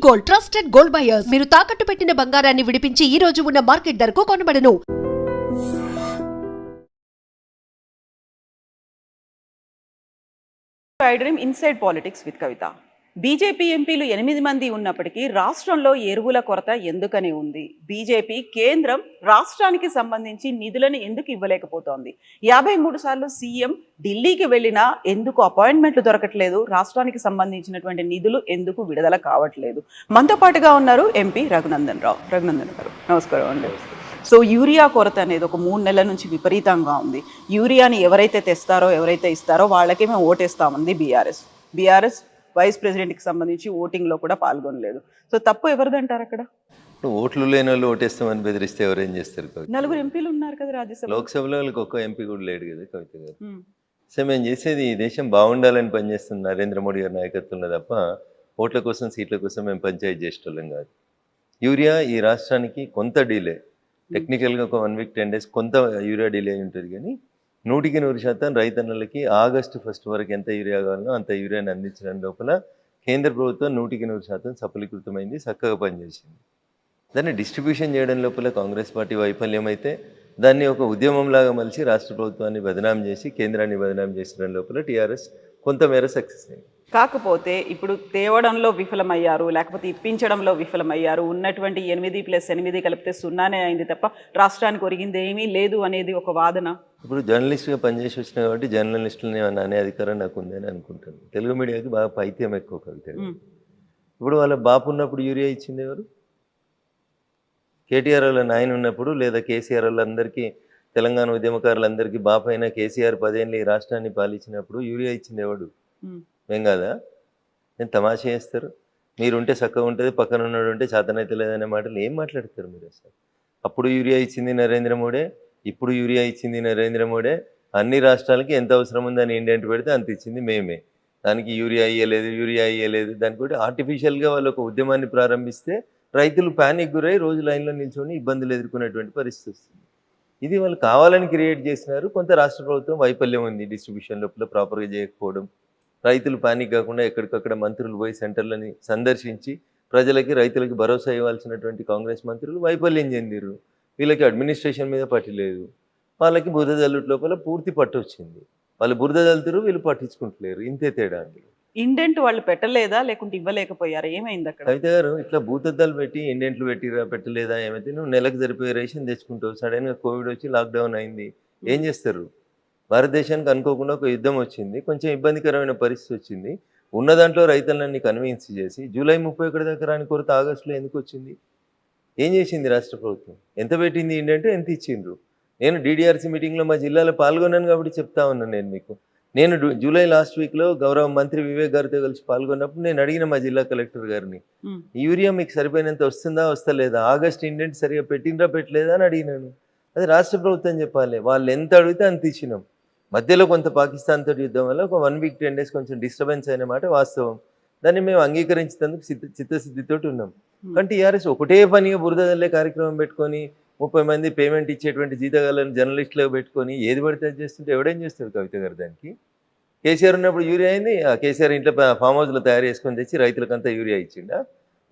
Gold, trusted gold buyers. మీరు తాకట్టు పెట్టిన బంగారాన్ని విడిపించి ఈ రోజు ఉన్న మార్కెట్ ధరకు కొనబడను. Inside politics with Kavitha. BJP ఎంపీలు 8 మంది ఉన్నప్పటికీ రాష్ట్రంలో ఎరువుల కొరత ఎందుకని ఉంది? బీజేపీ కేంద్రం రాష్ట్రానికి సంబంధించి నిధులను ఎందుకు ఇవ్వలేకపోతోంది? 53 సార్లు సీఎం ఢిల్లీకి వెళ్ళినా ఎందుకు అపాయింట్మెంట్లు దొరకట్లేదు? రాష్ట్రానికి సంబంధించినటువంటి నిధులు ఎందుకు విడుదల కావట్లేదు? మనతో పాటుగా ఉన్నారు ఎంపీ రఘునందన్ రావు. రఘునందన్ గారు నమస్కారం అండి. సో యూరియా కొరత అనేది ఒక 3 నెలల నుంచి విపరీతంగా ఉంది. యూరియాని ఎవరైతే తెస్తారో ఎవరైతే ఇస్తారో వాళ్ళకే మేము ఓటేస్తామంది బీఆర్ఎస్ వైస్ ప్రెసిడెంట్కి సంబంధించి ఓటింగ్లో కూడా పాల్గొనలేదు. సో తప్పు ఎవరిదంటారు అక్కడ? ఓట్లు లేని వాళ్ళు ఓటేస్తామని బెదిరిస్తే ఎవరేం చేస్తారు? 4 ఎంపీలు ఉన్నారు కదా రాజ్యసభ. లోక్సభలో వాళ్ళకి ఒక్క ఎంపీ కూడా లేడు కదా కవిత గారు. సో మేము చేసేది ఈ దేశం బాగుండాలని పనిచేస్తున్న నరేంద్ర మోడీ గారి నాయకత్వంలో తప్ప ఓట్ల కోసం సీట్ల కోసం మేము పంచాయతీ చేసేటోళ్ళం కాదు. యూరియా ఈ రాష్ట్రానికి కొంత డిలే, టెక్నికల్గా ఒక 1 వీక్ 10 డేస్ కొంత యూరియా డిలే ఉంటుంది, కానీ 100% రైతన్నలకి ఆగస్టు 1 వరకు ఎంత యూరియా కావాలనో అంత యూరియాని అందించడం లోపల కేంద్ర ప్రభుత్వం 100% సఫలీకృతమైంది, చక్కగా పనిచేసింది. దాన్ని డిస్ట్రిబ్యూషన్ చేయడం లోపల కాంగ్రెస్ పార్టీ వైఫల్యం అయితే దాన్ని ఒక ఉద్యమంలాగా మలిచి రాష్ట్ర ప్రభుత్వాన్ని బదనాం చేసి కేంద్రాన్ని బదనాం చేసడం లోపల టీఆర్ఎస్ కొంతమేర సక్సెస్ అయింది. కాకపోతే ఇప్పుడు తేవడంలో విఫలమయ్యారు, లేకపోతే ఇప్పించడంలో విఫలమయ్యారు. ఉన్నటువంటి 8+8 కలిపితే 0 అయింది తప్ప రాష్ట్రానికి ఒరిగింది ఏమీ లేదు అనేది ఒక వాదన. ఇప్పుడు జర్నలిస్ట్గా పనిచేసి వచ్చినా కాబట్టి జర్నలిస్టులని అనే అధికారం నాకు ఉందని అనుకుంటాను. తెలుగు మీడియాకి బాగా పైత్యం ఎక్కువ కవిత. ఇప్పుడు వాళ్ళ బాపు ఉన్నప్పుడు యూరియా ఇచ్చింది ఎవరు? కేటీఆర్ వాళ్ళ నాయన ఉన్నప్పుడు లేదా కేసీఆర్ వాళ్ళందరికీ, తెలంగాణ ఉద్యమకారులందరికీ బాపు అయినా కేసీఆర్ 10 ఏళ్ళు ఈ రాష్ట్రాన్ని పాలించినప్పుడు యూరియా ఇచ్చింది ఎవడు? ఏం కాదా? నేను తమాషా చేస్తారు. మీరుంటే చక్కగా ఉంటుంది, పక్కన ఉన్నాడు ఉంటే చేతనైతే లేదనే మాటలు ఏం మాట్లాడతారు మీరు అసలు? అప్పుడు యూరియా ఇచ్చింది నరేంద్ర మోడీ, ఇప్పుడు యూరియా ఇచ్చింది నరేంద్ర మోడీ. అన్ని రాష్ట్రాలకి ఎంత అవసరం ఉందని ఇండెంట్ పెడితే అంత ఇచ్చింది మేమే. దానికి యూరియా ఇయ్యలేదు. దానికి కూడా ఆర్టిఫిషియల్గా వాళ్ళు ఒక ఉద్యమాన్ని ప్రారంభిస్తే రైతులు ప్యానిక్ గురై రోజు లైన్లో నిల్చొని ఇబ్బందులు ఎదుర్కొనేటువంటి పరిస్థితి వస్తుంది. ఇది వాళ్ళు కావాలని క్రియేట్ చేసినారు. కొంత రాష్ట్ర ప్రభుత్వం వైఫల్యం ఉంది, డిస్ట్రిబ్యూషన్ లోపల ప్రాపర్గా చేయకపోవడం. రైతులు పానిక్ కాకుండా ఎక్కడికక్కడ మంత్రులు పోయి సెంటర్లని సందర్శించి ప్రజలకి రైతులకి భరోసా ఇవ్వాల్సినటువంటి కాంగ్రెస్ మంత్రులు వైఫల్యం చెందిరు. వీళ్ళకి అడ్మినిస్ట్రేషన్ మీద పట్టు లేదు. వాళ్ళకి బురద జల్లుట లోపల పూర్తి పట్టు వచ్చింది. వాళ్ళు బురద జల్లుతారు, వీళ్ళు పట్టించుకుంటలేరు. ఇంతే తేడా అందులో. ఇండెంట్ వాళ్ళు పెట్టలేదా లేకుంటే ఇవ్వలేకపోయారా? ఏమైంది అక్కడ? కవిత గారు, ఇట్లా భూతద్దాలు పెట్టి ఇండెంట్లు పెట్టలేదా ఏమైతే నువ్వు నెలకు సరిపోయే రేషన్ తెచ్చుకుంటావు. సడన్గా కోవిడ్ వచ్చి లాక్డౌన్ అయింది, ఏం చేస్తారు? భారతదేశానికి అనుకోకుండా ఒక యుద్ధం వచ్చింది, కొంచెం ఇబ్బందికరమైన పరిస్థితి వచ్చింది. ఉన్న దాంట్లో రైతులన్నీ కన్విన్స్ చేసి జూలై 31 దాకా రాని కొరత ఆగస్టులో ఎందుకు వచ్చింది? ఏం చేసింది రాష్ట్ర ప్రభుత్వం? ఎంత పెట్టింది ఇండెంట్, ఎంత ఇచ్చిండ్రు? నేను DDRC మీటింగ్లో మా జిల్లాలో పాల్గొన్నాను కాబట్టి చెప్తా ఉన్నాను. నేను మీకు జూలై లాస్ట్ వీక్లో గౌరవ మంత్రి వివేక్ గారితో కలిసి పాల్గొన్నప్పుడు నేను అడిగిన మా జిల్లా కలెక్టర్ గారిని, యూరియా మీకు సరిపోయినంత వస్తుందా వస్తలేదా, ఆగస్ట్ ఇండెంట్ సరిగా పెట్టిండ్రా పెట్టలేదా అని అడిగినాను. అది రాష్ట్ర ప్రభుత్వం చెప్పాలి. వాళ్ళు ఎంత అడిగితే అంత ఇచ్చినాం. మధ్యలో కొంత పాకిస్తాన్ తోటి యుద్ధం వల్ల ఒక 1 వీక్ 10 డేస్ కొంచెం డిస్టర్బెన్స్ అయిన మాట వాస్తవం. దాన్ని మేము అంగీకరించేందుకు చిత్తశుద్ధితోటి ఉన్నాం. కానీ టీఆర్ఎస్ ఒకటే పనిగా బురద జల్లే కార్యక్రమం పెట్టుకొని 30 మంది పేమెంట్ ఇచ్చేటువంటి జీతగాళ్ళని జర్నలిస్టులకు పెట్టుకొని ఏది పడితే అది చేస్తుంటే ఎవడేం చేస్తాడు కవిత గారు? దానికి కేసీఆర్ ఉన్నప్పుడు యూరియా అయింది, ఆ కేసీఆర్ ఇంట్లో ఫామ్ హౌస్లో తయారు చేసుకొని తెచ్చి రైతులకంతా యూరియా ఇచ్చిండా?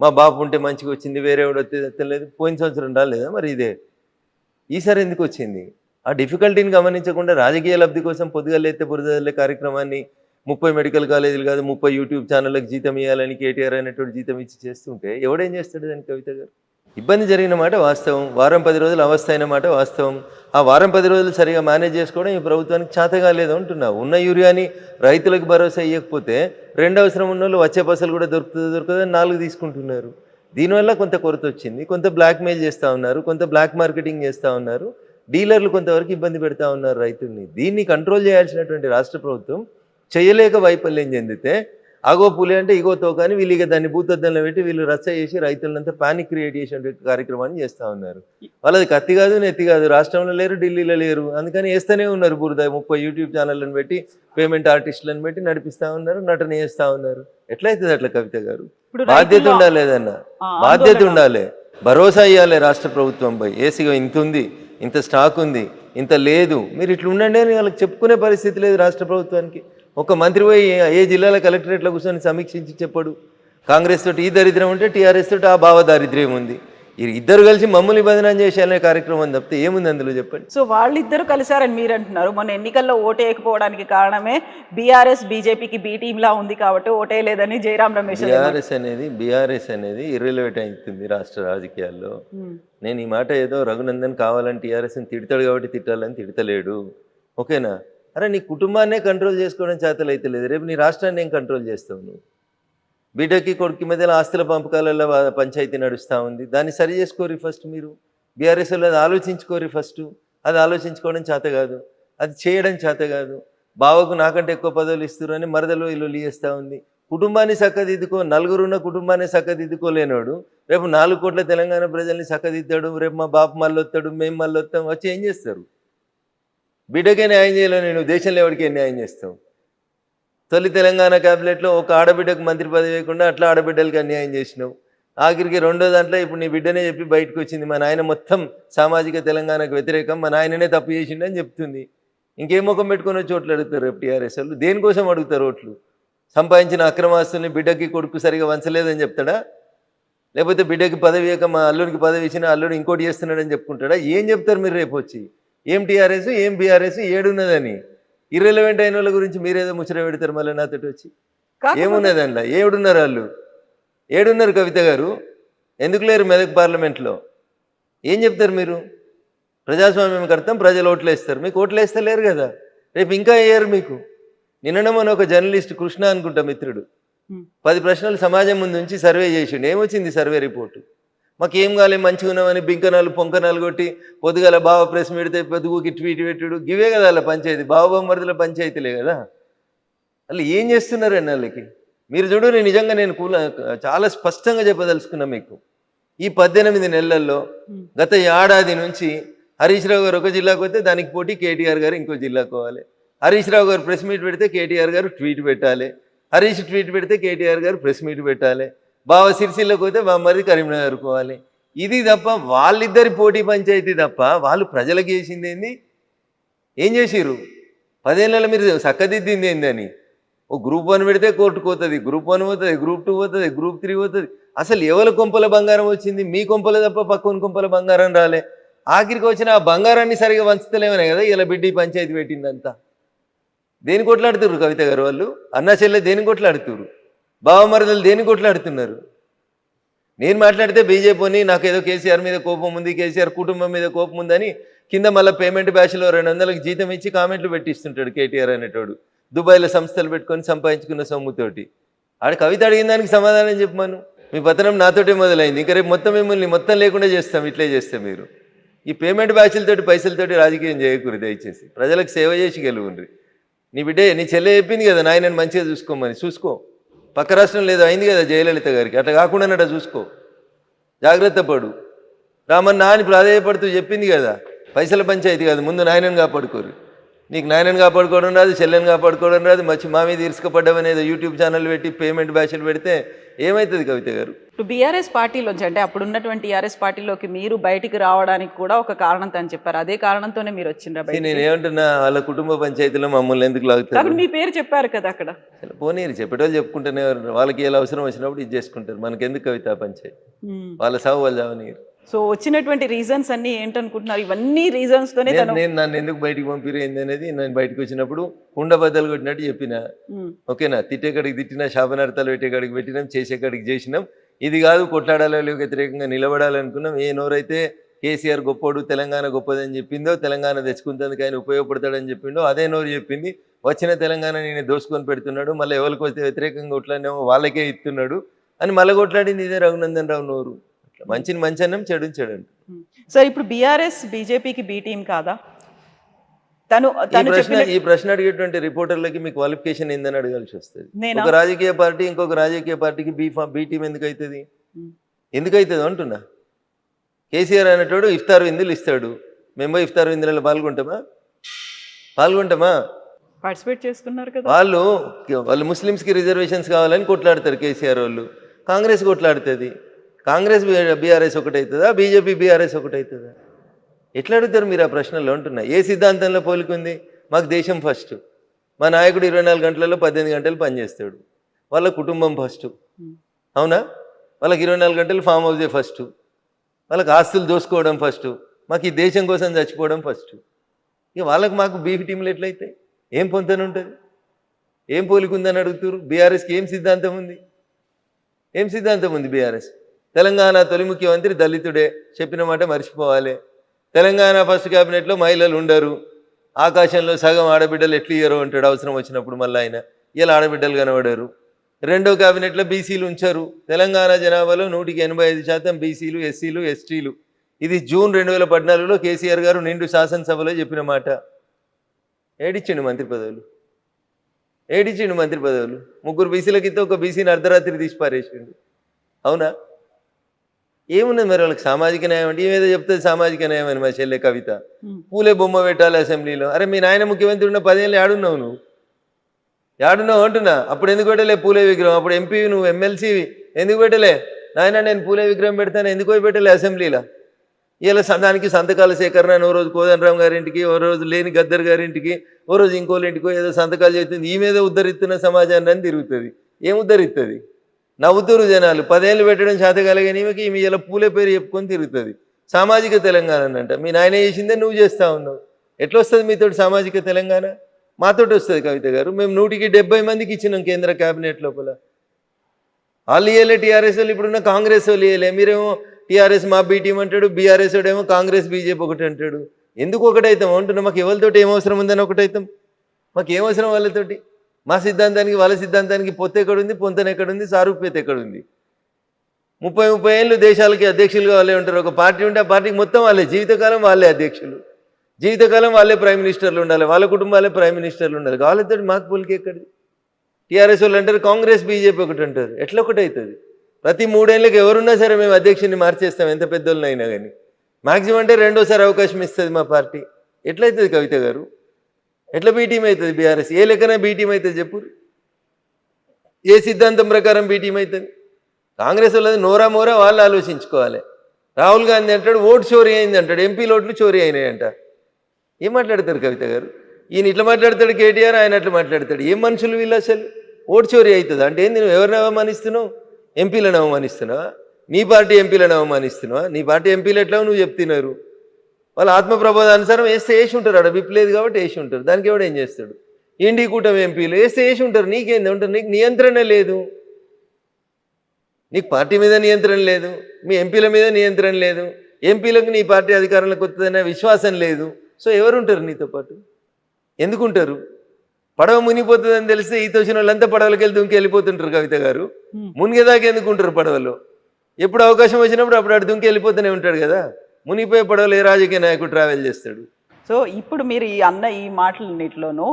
మా బాబు ఉంటే మంచిగా వచ్చింది, వేరే ఎవడో తెలియదు. పోయిన సంవత్సరం రాలేదా మరి? ఇదే ఈసారి ఎందుకు వచ్చింది? ఆ డిఫికల్టీని గమనించకుండా రాజకీయ లబ్ధి కోసం పొద్దుగా లేతే బురదల్లే కార్యక్రమాన్ని 30 మెడికల్ కాలేజీలు కాదు 30 యూట్యూబ్ ఛానళ్ళకి జీతం ఇవ్వాలని కేటీఆర్ అనేటువంటి జీతం ఇచ్చి చేస్తుంటే ఎవడేం చేస్తాడు దానికి? కవిత గారు, ఇబ్బంది జరిగిన మాట వాస్తవం, వారం 10 రోజులు అవస్థ అయిన మాట వాస్తవం. ఆ వారం 10 రోజులు సరిగా మేనేజ్ చేసుకోవడం ఈ ప్రభుత్వానికి చేతగా లేదు అంటున్నా. ఉన్న యూరియాని రైతులకు భరోసా ఇవ్వకపోతే 2 అవసరం ఉన్న వాళ్ళు వచ్చే పసలు కూడా దొరుకుతుందని 4 తీసుకుంటున్నారు. దీనివల్ల కొంత కొరత వచ్చింది, కొంత బ్లాక్మెయిల్ చేస్తూ ఉన్నారు, కొంత బ్లాక్ మార్కెటింగ్ చేస్తూ ఉన్నారు, డీలర్లు కొంతవరకు ఇబ్బంది పెడతా ఉన్నారు రైతుల్ని. దీన్ని కంట్రోల్ చేయాల్సినటువంటి రాష్ట్ర ప్రభుత్వం చేయలేక వైఫల్యం చెందితే ఆగో పులి అంటే ఇగో తోక అని వీళ్ళు ఇక దాన్ని భూతద్దంలో పెట్టి వీళ్ళు రచ్చ చేసి రైతులంతా పానిక్ క్రియేట్ చేసేటువంటి కార్యక్రమాన్ని చేస్తూ ఉన్నారు. వాళ్ళది కత్తి కాదు నెత్తి కాదు, రాష్ట్రంలో లేరు, ఢిల్లీలో లేరు, అందుకని వేస్తూనే ఉన్నారు బురద. 30 యూట్యూబ్ ఛానళ్ళని పెట్టి పేమెంట్ ఆర్టిస్టులను పెట్టి నడిపిస్తూ ఉన్నారు, నటన చేస్తూ ఉన్నారు. ఎట్లయితుంది అట్లా కవిత గారు? బాధ్యత ఉండాలి, ఏదన్నా బాధ్యత ఉండాలి, భరోసా ఇవ్వాలి రాష్ట్ర ప్రభుత్వంపై. ఏసీగా ఇంత ఉంది, ఇంత స్టాక్ ఉంది, ఇంత లేదు, మీరు ఇట్లా ఉండండి అని వాళ్ళకి చెప్పుకునే పరిస్థితి లేదు రాష్ట్ర ప్రభుత్వానికి. ఒక మంత్రి పోయి ఏ జిల్లాలో కలెక్టరేట్లో కూర్చొని సమీక్షించి చెప్పడు. కాంగ్రెస్ తోటి ఈ దరిద్రం ఉంటే టీఆర్ఎస్ తోటి ఆ భావ దారిద్ర్యం ఉంది. ఇద్దరు కలిసి మమ్మల్ని బదనాం చేసేయాలనే కార్యక్రమం తప్పితే ఏముంది అందులో చెప్పండి. సో వాళ్ళిద్దరూ కలిసారని మీరు అంటున్నారు. మొన్న ఎన్నికల్లో ఓటేయకపోవడానికి కారణమే బీఆర్ఎస్ బీజేపీకి బీ టీంలా ఉంది కాబట్టి ఓటేయలేదని జయరాం రమేష్. బీఆర్ఎస్ అనేది ఇర్రెలెవెంట్ అవుతుంది రాష్ట్ర రాజకీయాల్లో. నేను ఈ మాట ఏదో రఘునందన్ కావాలని టీఆర్ఎస్ని తిడతాడు కాబట్టి తిట్టాలని తిడతలేడు, ఓకేనా? అరే నీ కుటుంబాన్నే కంట్రోల్ చేసుకోవడం చేతలు అయితే లేదు, రేపు నీ రాష్ట్రాన్ని ఏం కంట్రోల్ చేస్తావు నువ్వు? బిడ్డకి కొడుకు మధ్యలో ఆస్తుల పంపకాలలో పంచాయతీ నడుస్తూ ఉంది, దాన్ని సరి చేసుకోరి ఫస్ట్. మీరు బీఆర్ఎస్ వాళ్ళు అది ఆలోచించుకోరి ఫస్ట్. అది ఆలోచించుకోవడం చేత కాదు, అది చేయడం చేత కాదు. బావకు నాకంటే ఎక్కువ పదవులు ఇస్తారు అని మరదలో ఇల్లు చేస్తూ ఉంది. కుటుంబాన్ని చక్కదిద్దుకో, నలుగురున్న కుటుంబాన్ని చక్కదిద్దుకోలేనాడు రేపు 4 కోట్ల తెలంగాణ ప్రజల్ని చక్కదిద్దాడు, రేపు మా బాపు మళ్ళీ వస్తాడు, మేము మళ్ళీ వస్తాం, వచ్చి ఏం చేస్తారు? బిడ్డకే న్యాయం చేయలేను, నువ్వు దేశంలో ఎవరికే న్యాయం చేస్తావు? తొలి తెలంగాణ క్యాబినెట్లో ఒక ఆడబిడ్డకు మంత్రి పదవి వేయకుండా అట్లా ఆడబిడ్డలకి అన్యాయం చేసినావు. ఆఖరికి రెండో దాంట్లో ఇప్పుడు నీ బిడ్డనే చెప్పి బయటకు వచ్చింది, మా నాయన మొత్తం సామాజిక తెలంగాణకు వ్యతిరేకం, మా నాయననే తప్పు చేసిండు అని చెప్తుంది. ఇంకేం ముఖం పెట్టుకుని వచ్చి ఓట్లు అడుగుతారు రేపు టీఆర్ఎస్ వాళ్ళు? దేనికోసం అడుగుతారు ఓట్లు? సంపాదించిన అక్రమాస్తుల్ని బిడ్డకి కొడుకు సరిగా వంచలేదని చెప్తాడా? లేకపోతే బిడ్డకి పదవి వేయక మా అల్లుడికి పదవి ఇచ్చిన అల్లుడు ఇంకోటి చేస్తున్నాడని చెప్పుకుంటాడా? ఏం చెప్తారు మీరు రేపు వచ్చి? ఏం టీఆర్ఎస్ ఏం బీఆర్ఎస్ ఏడున్నదని? ఇర్రెలవెంట్ అయిన వాళ్ళ గురించి మీరేదో ముచ్చట పెడతారు మళ్ళీ నాతోటి వచ్చి. ఏమున్నది అందులో? ఏడున్నారు వాళ్ళు? ఏడున్నారు కవిత గారు? ఎందుకు లేరు మెదక్ పార్లమెంట్లో? ఏం చెప్తారు మీరు? ప్రజాస్వామ్యం అర్థం ప్రజలు ఓట్లు వేస్తారు, మీకు ఓట్లు వేస్తే లేరు కదా, రేపు ఇంకా వేయరు మీకు. నిన్న మన ఒక జర్నలిస్ట్ కృష్ణ అనుకుంటా మిత్రుడు 10 ప్రశ్నలు సమాజం ముందు నుంచి సర్వే చేసిండు. ఏమొచ్చింది సర్వే రిపోర్టు? మాకేం కాలే, మంచిగా ఉన్నామని బింకనాలు పొంకనాలు కొట్టి పొద్దుగల బావ ప్రెస్ పెడితే పొద్దుగుకి ట్వీట్ పెట్టుడు, గివే కదా అలా పంచాయతీ, బావబొమ్మరిదిల పంచాయతీలే కదా. అలా ఏం చేస్తున్నారండి వాళ్ళకి? మీరు చూడు, నేను చాలా స్పష్టంగా చెప్పదలుచుకున్నా మీకు. ఈ 18 నెలల్లో గత ఏడాది నుంచి హరీష్ రావు గారు ఒక జిల్లాకు వస్తే దానికి పోటీ కేటీఆర్ గారు ఇంకో జిల్లాకు పోవాలి. హరీష్ రావు గారు ప్రెస్ మీట్ పెడితే కేటీఆర్ గారు ట్వీట్ పెట్టాలి, హరీష్ ట్వీట్ పెడితే కేటీఆర్ గారు ప్రెస్ మీట్ పెట్టాలి, బావ సిరిసిల్లకు పోతే బామ్మది కరీంనగర్ పోవాలి. ఇది తప్ప వాళ్ళిద్దరి పోటీ పంచాయతీ తప్ప వాళ్ళు ప్రజలకు చేసింది ఏంది? ఏం చేసిర్రు? 10 ఏళ్ళలో మీరు చక్కదిద్దింది ఏందని? ఓ గ్రూప్ 1 పెడితే కోర్టుకు పోతుంది, గ్రూప్ 1 పోతుంది, గ్రూప్ 2 పోతుంది, గ్రూప్ 3 పోతుంది. అసలు ఎవరి కొంపల బంగారం వచ్చింది? మీ కొంపల తప్ప పక్కన కొంపల బంగారం రాలే. ఆఖరికి వచ్చిన ఆ బంగారాన్ని సరిగా వంచలేమనే కదా ఇలా బిడ్డి పంచాయతీ పెట్టిందంతా. దేని కొట్లాడుతుర్రు కవిత గారు వాళ్ళు? అన్నా చెల్లె దేని కొట్లాడుతుర్రు? బావమరదలు దేని కొట్లాడుతున్నారు? నేను మాట్లాడితే బీజేపీని నాకేదో కేసీఆర్ మీద కోపం ఉంది, కేసీఆర్ కుటుంబం మీద కోపం ఉందని కింద మళ్ళీ పేమెంట్ బ్యాచ్లో 200లకు జీతం ఇచ్చి కామెంట్లు పెట్టిస్తుంటాడు కేటీఆర్ అనేటోడు. దుబాయ్లో సంస్థలు పెట్టుకొని సంపాదించుకున్న సొమ్ముతోటి. ఆడ కవిత అడిగిన దానికి సమాధానం చెప్పమను. మీ పతనం నాతోటే మొదలైంది, ఇంకా రేపు మొత్తం మిమ్మల్ని మొత్తం లేకుండా చేస్తాం ఇట్లే చేస్తే. మీరు ఈ పేమెంట్ బ్యాచ్లతోటి పైసలతోటి రాజకీయం చేయకూడదు దయచేసి. ప్రజలకు సేవ చేసి గెలువుండ్రి. నీ బిడ్డే నీ చెల్లె చెప్పింది కదా నాయనని మంచిగా చూసుకోమని, చూసుకో. పక్క రాష్ట్రం లేదు అయింది కదా జయలలిత గారికి, అట్లా కాకుండా చూసుకో, జాగ్రత్త పడు. రామన్న అని ప్రాధాయపడుతూ చెప్పింది కదా, పైసల పంచాయతీ కాదు, ముందు నాయనని కాపాడుకోరు. నీకు నాయనని కాపాడుకోవడం రాదు, చెల్లెని కాపాడుకోవడం రాదు, మా మీద ఇరుసుకపడ్డమనేది యూట్యూబ్ ఛానల్ పెట్టి పేమెంట్ బ్యాచ్లు పెడితే ఏమవుతుంది కవిత గారు? ఇప్పుడు బీఆర్ఎస్ పార్టీలోంచి, అంటే అప్పుడు ఉన్నటువంటి టీఆర్ఎస్ పార్టీలోకి మీరు బయటికి రావడానికి కూడా ఒక కారణం అని చెప్పారు. అదే కారణంతోనే మీరు వచ్చిండ్రా బయటికి? నేను ఏమంటున్నా, వాళ్ళ కుటుంబ పంచాయతీలో మమ్మల్ని ఎందుకు లాగుతారు? మీ పేరు చెప్పారు కదా అక్కడ. పోనీరు, చెప్పేటోళ్ళు చెప్పుకుంటేనే, వాళ్ళకి ఎలా అవసరం వచ్చినప్పుడు ఇది చేసుకుంటారు. మనకెందుకు కవిత పంచాయతీ? వాళ్ళ సాగు వాళ్ళు చావనీరు. సో వచ్చినటువంటి రీజన్స్ అన్ని ఏంటనుకుంటున్నారు? ఇవన్నీ రీజన్స్ తోనే నేను నన్ను ఎందుకు బయటికి పంపిరేంది అనేది నేను బయటకు వచ్చినప్పుడు ఉండబద్దలు కొట్టినట్టు చెప్పిన, ఓకేనా? తిట్టేకాడికి తిట్టినా, శాపనార్థాలు పెట్టేకాడికి పెట్టినాం, చేసేకాడికి చేసినాం. ఇది కాదు కొట్లాడాలి వ్యతిరేకంగా నిలబడాలనుకున్నాం. ఏ నోరైతే కేసీఆర్ గొప్పోడు, తెలంగాణ గొప్పదని చెప్పిందో, తెలంగాణ తెచ్చుకుంటేందుకు ఆయన ఉపయోగపడతాడని చెప్పిండో అదే నోరు చెప్పింది. వచ్చిన తెలంగాణ నేను దోసుకొని పెడుతున్నాడు, మళ్ళీ ఎవరికి వస్తే వ్యతిరేకంగా కొట్లాడినేమో వాళ్ళకే ఇస్తున్నాడు అని మళ్ళీ కొట్లాడింది ఇదే రఘునందన్ రావు నోరు. మంచిని మంచి అన్నం, చెడుని చెడు అంట. సార్ ఇప్పుడు బీఆర్ఎస్ బీజేపీకి బీ టీం కాదా? ఈ ప్రశ్న అడిగేటువంటి రిపోర్టర్లకి మీ క్వాలిఫికేషన్ ఏందని అడగాల్సి వస్తుంది. ఒక రాజకీయ పార్టీ ఇంకొక రాజకీయ పార్టీకి బీ టీం ఎందుకు అవుతుంది? ఎందుకు అవుతుంది అంటున్నా. కేసీఆర్ అనేటోడు ఇఫ్తార్ విందులు ఇస్తాడు, మేము ఇఫ్తార్ విందులలో పాల్గొంటామా? పార్టిసిపేట్ చేస్తున్నారు కదా. వాళ్ళు ముస్లిమ్స్కి రిజర్వేషన్స్ కావాలని కొట్లాడతారు కేసీఆర్ వాళ్ళు, కాంగ్రెస్ కొట్లాడుతుంది. కాంగ్రెస్ బీఆర్ఎస్ ఒకటవుతుందా, బీజేపీ బీఆర్ఎస్ ఒకటవుతుందా? ఎట్లా అడుగుతారు మీరు ఆ ప్రశ్నలో అంటున్నా? ఏ సిద్ధాంతంలో పోలికుంది? మాకు దేశం ఫస్ట్, మా నాయకుడు 24 గంటలలో 18 గంటలు పనిచేస్తాడు, వాళ్ళ కుటుంబం ఫస్ట్. అవునా? వాళ్ళకి 24 గంటలు ఫామ్ హౌసే ఫస్ట్, వాళ్ళకి ఆస్తులు దోసుకోవడం ఫస్ట్, మాకు ఈ దేశం కోసం చచ్చిపోవడం ఫస్ట్. ఇక వాళ్ళకి మాకు బీఫ్ టీంలు ఎట్లయితే ఏం పొంతన ఉంటుంది? ఏం పోలికుందని అడుగుతారు? బీఆర్ఎస్కి ఏం సిద్ధాంతం ఉంది? ఏం సిద్ధాంతం ఉంది బీఆర్ఎస్? తెలంగాణ తొలి ముఖ్యమంత్రి దళితుడే, చెప్పిన మాట మర్చిపోవాలి. తెలంగాణ ఫస్ట్ క్యాబినెట్లో మహిళలు ఉండరు, ఆకాశంలో సగం ఆడబిడ్డలు ఎట్లు ఇయ్యరు అంటాడు అవసరం వచ్చినప్పుడు. మళ్ళీ ఆయన ఇలా ఆడబిడ్డలు కనబడరు. రెండో క్యాబినెట్లో బీసీలు ఉంచారు. తెలంగాణ జనాభాలో 185% బీసీలు, ఎస్సీలు, ఎస్టీలు. ఇది జూన్ 2014లో కేసీఆర్ గారు నిండు శాసనసభలో చెప్పిన మాట. ఏడిచ్చిండు మంత్రి పదవులు, ఏడిచ్చిండు మంత్రి పదవులు. 3 బీసీలకిస్తే ఒక బీసీని అర్ధరాత్రి తీసి పారేసిండు. అవునా? ఏమున్నది మరి వాళ్ళకి సామాజిక న్యాయం అంటే? ఏమేదో చెప్తుంది సామాజిక న్యాయం అని మా చెల్లె కవిత. పూలే బొమ్మ పెట్టాలి అసెంబ్లీలో. అరే మీ నాయన ముఖ్యమంత్రి ఉన్న 10 ఏళ్ళు ఏడున్నావు నువ్వు? ఏడున్నావు అంటున్నా. అప్పుడు ఎందుకు పెట్టలే పూలే విగ్రహం? అప్పుడు ఎంపీ నువ్వు, ఎమ్మెల్సీ ఎందుకు పెట్టలే? నాయన నేను పూలే విగ్రహం పెడతాను ఎందుకు పోయి పెట్టలే అసెంబ్లీలో? ఇలా దానికి సంతకాల సేకరణ, ఓ రోజు కోదండరామ్ గారింటికి, ఓ రోజు లేని గద్దర్ గారింటికి, ఓ రోజు ఇంకోళ్ళ ఇంటికో ఏదో సంతకాలు చేస్తుంది. ఈ మీద ఉద్ధరిస్తున్న సమాజాన్ని అని తిరుగుతుంది. ఏం ఉద్ధరిస్తుంది? నవ్వుతురు జనాలు. 10 ఏళ్ళు పెట్టడం చేతకాలగాని ఈమె ఇలా పూలే పేరు చెప్పుకొని తిరుగుతుంది. సామాజిక తెలంగాణ అంట. మీ నాయన చేసిందే నువ్వు చేస్తా ఉన్నావు. ఎట్లా వస్తుంది మీతోటి సామాజిక తెలంగాణ? మాతోటి వస్తుంది కవిత గారు. మేము 170 మందికి ఇచ్చినాం కేంద్ర క్యాబినెట్ లోపల. వాళ్ళు ఇయ్యలే, టీఆర్ఎస్ వాళ్ళు ఇప్పుడున్న కాంగ్రెస్ వాళ్ళు ఇయ్యలే. మీరేమో టీఆర్ఎస్ మా బీ టీం అంటాడు, బీఆర్ఎస్ వాడేమో కాంగ్రెస్ బీజేపీ ఒకటి అంటాడు. ఎందుకు ఒకటైతాం అంటున్నా? మాకు ఎవరితోటి ఏం అవసరం ఉందని ఒకటైతాం? మాకు ఏం అవసరం వాళ్ళతోటి? మా సిద్ధాంతానికి వాళ్ళ సిద్ధాంతానికి పొత్తు ఎక్కడుంది, పొంతన ఎక్కడుంది, సారూప్యత ఎక్కడుంది? 30 ఏళ్ళు దేశాలకి అధ్యక్షులుగా వాళ్ళే ఉంటారు. ఒక పార్టీ ఉంటే ఆ పార్టీకి మొత్తం వాళ్ళే, జీవితకాలం వాళ్ళే అధ్యక్షులు, జీవితకాలం వాళ్ళే ప్రైమ్ మినిస్టర్లు ఉండాలి, వాళ్ళ కుటుంబాలే ప్రైమ్ మినిస్టర్లు ఉండాలి. వాళ్ళతో మాకు పోలికి ఎక్కడిది? టీఆర్ఎస్ వాళ్ళు అంటారు కాంగ్రెస్ బీజేపీ ఒకటి అంటారు. ఎట్లా ఒకటి అవుతుంది? ప్రతి 3 ఏళ్ళకి ఎవరున్నా సరే మేము అధ్యక్షుడిని మార్చేస్తాం, ఎంత పెద్దోళ్ళనైనా కానీ. మ్యాక్సిమం అంటే 2వ అవకాశం ఇస్తుంది మా పార్టీ. ఎట్లయితుంది కవిత గారు? ఎట్లా బీటీం అవుతుంది బీఆర్ఎస్? ఏ లెక్కన బీటీం అవుతుంది చెప్పు? ఏ సిద్ధాంతం ప్రకారం బీటీం అవుతుంది? కాంగ్రెస్ వాళ్ళది నోరా మోరా వాళ్ళు ఆలోచించుకోవాలి. రాహుల్ గాంధీ అంటాడు ఓటు చోరీ అయింది అంటాడు, ఎంపీల ఓట్లు చోరీ అయినాయంట. ఏం మాట్లాడతారు కవిత గారు? ఈయన ఇట్లా మాట్లాడతాడు కేటీఆర్, ఆయన అట్లా మాట్లాడతాడు. ఏం మనుషులు వీళ్ళు అసలు? ఓటు చోరీ అవుతుంది అంటే ఏంది? నువ్వు ఎవరిని అవమానిస్తున్నావు? ఎంపీలను అవమానిస్తున్నావా? నీ పార్టీ ఎంపీలను అవమానిస్తున్నావా? నీ పార్టీ ఎంపీలు ఎట్లా నువ్వు చెప్తున్నారు? వాళ్ళు ఆత్మప్రబోధానుసారం వేస్తే వేసి ఉంటారు. ఆడ విప్ లేదు కాబట్టి వేసి ఉంటారు. దానికి ఎవడు ఏం చేస్తాడు? ఇండి కూటమి ఎంపీలు వేస్తే వేసి ఉంటారు. నీకేంది ఉంటారు? నీకు నియంత్రణ లేదు. నీకు పార్టీ మీద నియంత్రణ లేదు, మీ ఎంపీల మీద నియంత్రణ లేదు, ఎంపీలకు నీ పార్టీ అధికారంలోకి వస్తుందనే విశ్వాసం లేదు. సో ఎవరుంటారు నీతో పాటు? ఎందుకుంటారు? పడవ మునిగిపోతుందని తెలిస్తే ఈత వచ్చిన వాళ్ళంతా పడవలకి వెళ్ళి దుంకి వెళ్ళిపోతుంటారు కవిత గారు. మునిగేదాకా ఎందుకుంటారు పడవలో? ఎప్పుడు అవకాశం వచ్చినప్పుడు అప్పుడు అటు దుంకి వెళ్ళిపోతూనే ఉంటాడు కదా. మునిగిపోయే పడవలు ఏ రాజకీయ నాయకుడు ట్రావెల్ చేస్తాడు? సో ఇప్పుడు మీరు ఈ మాటలన్నిటిలోనూ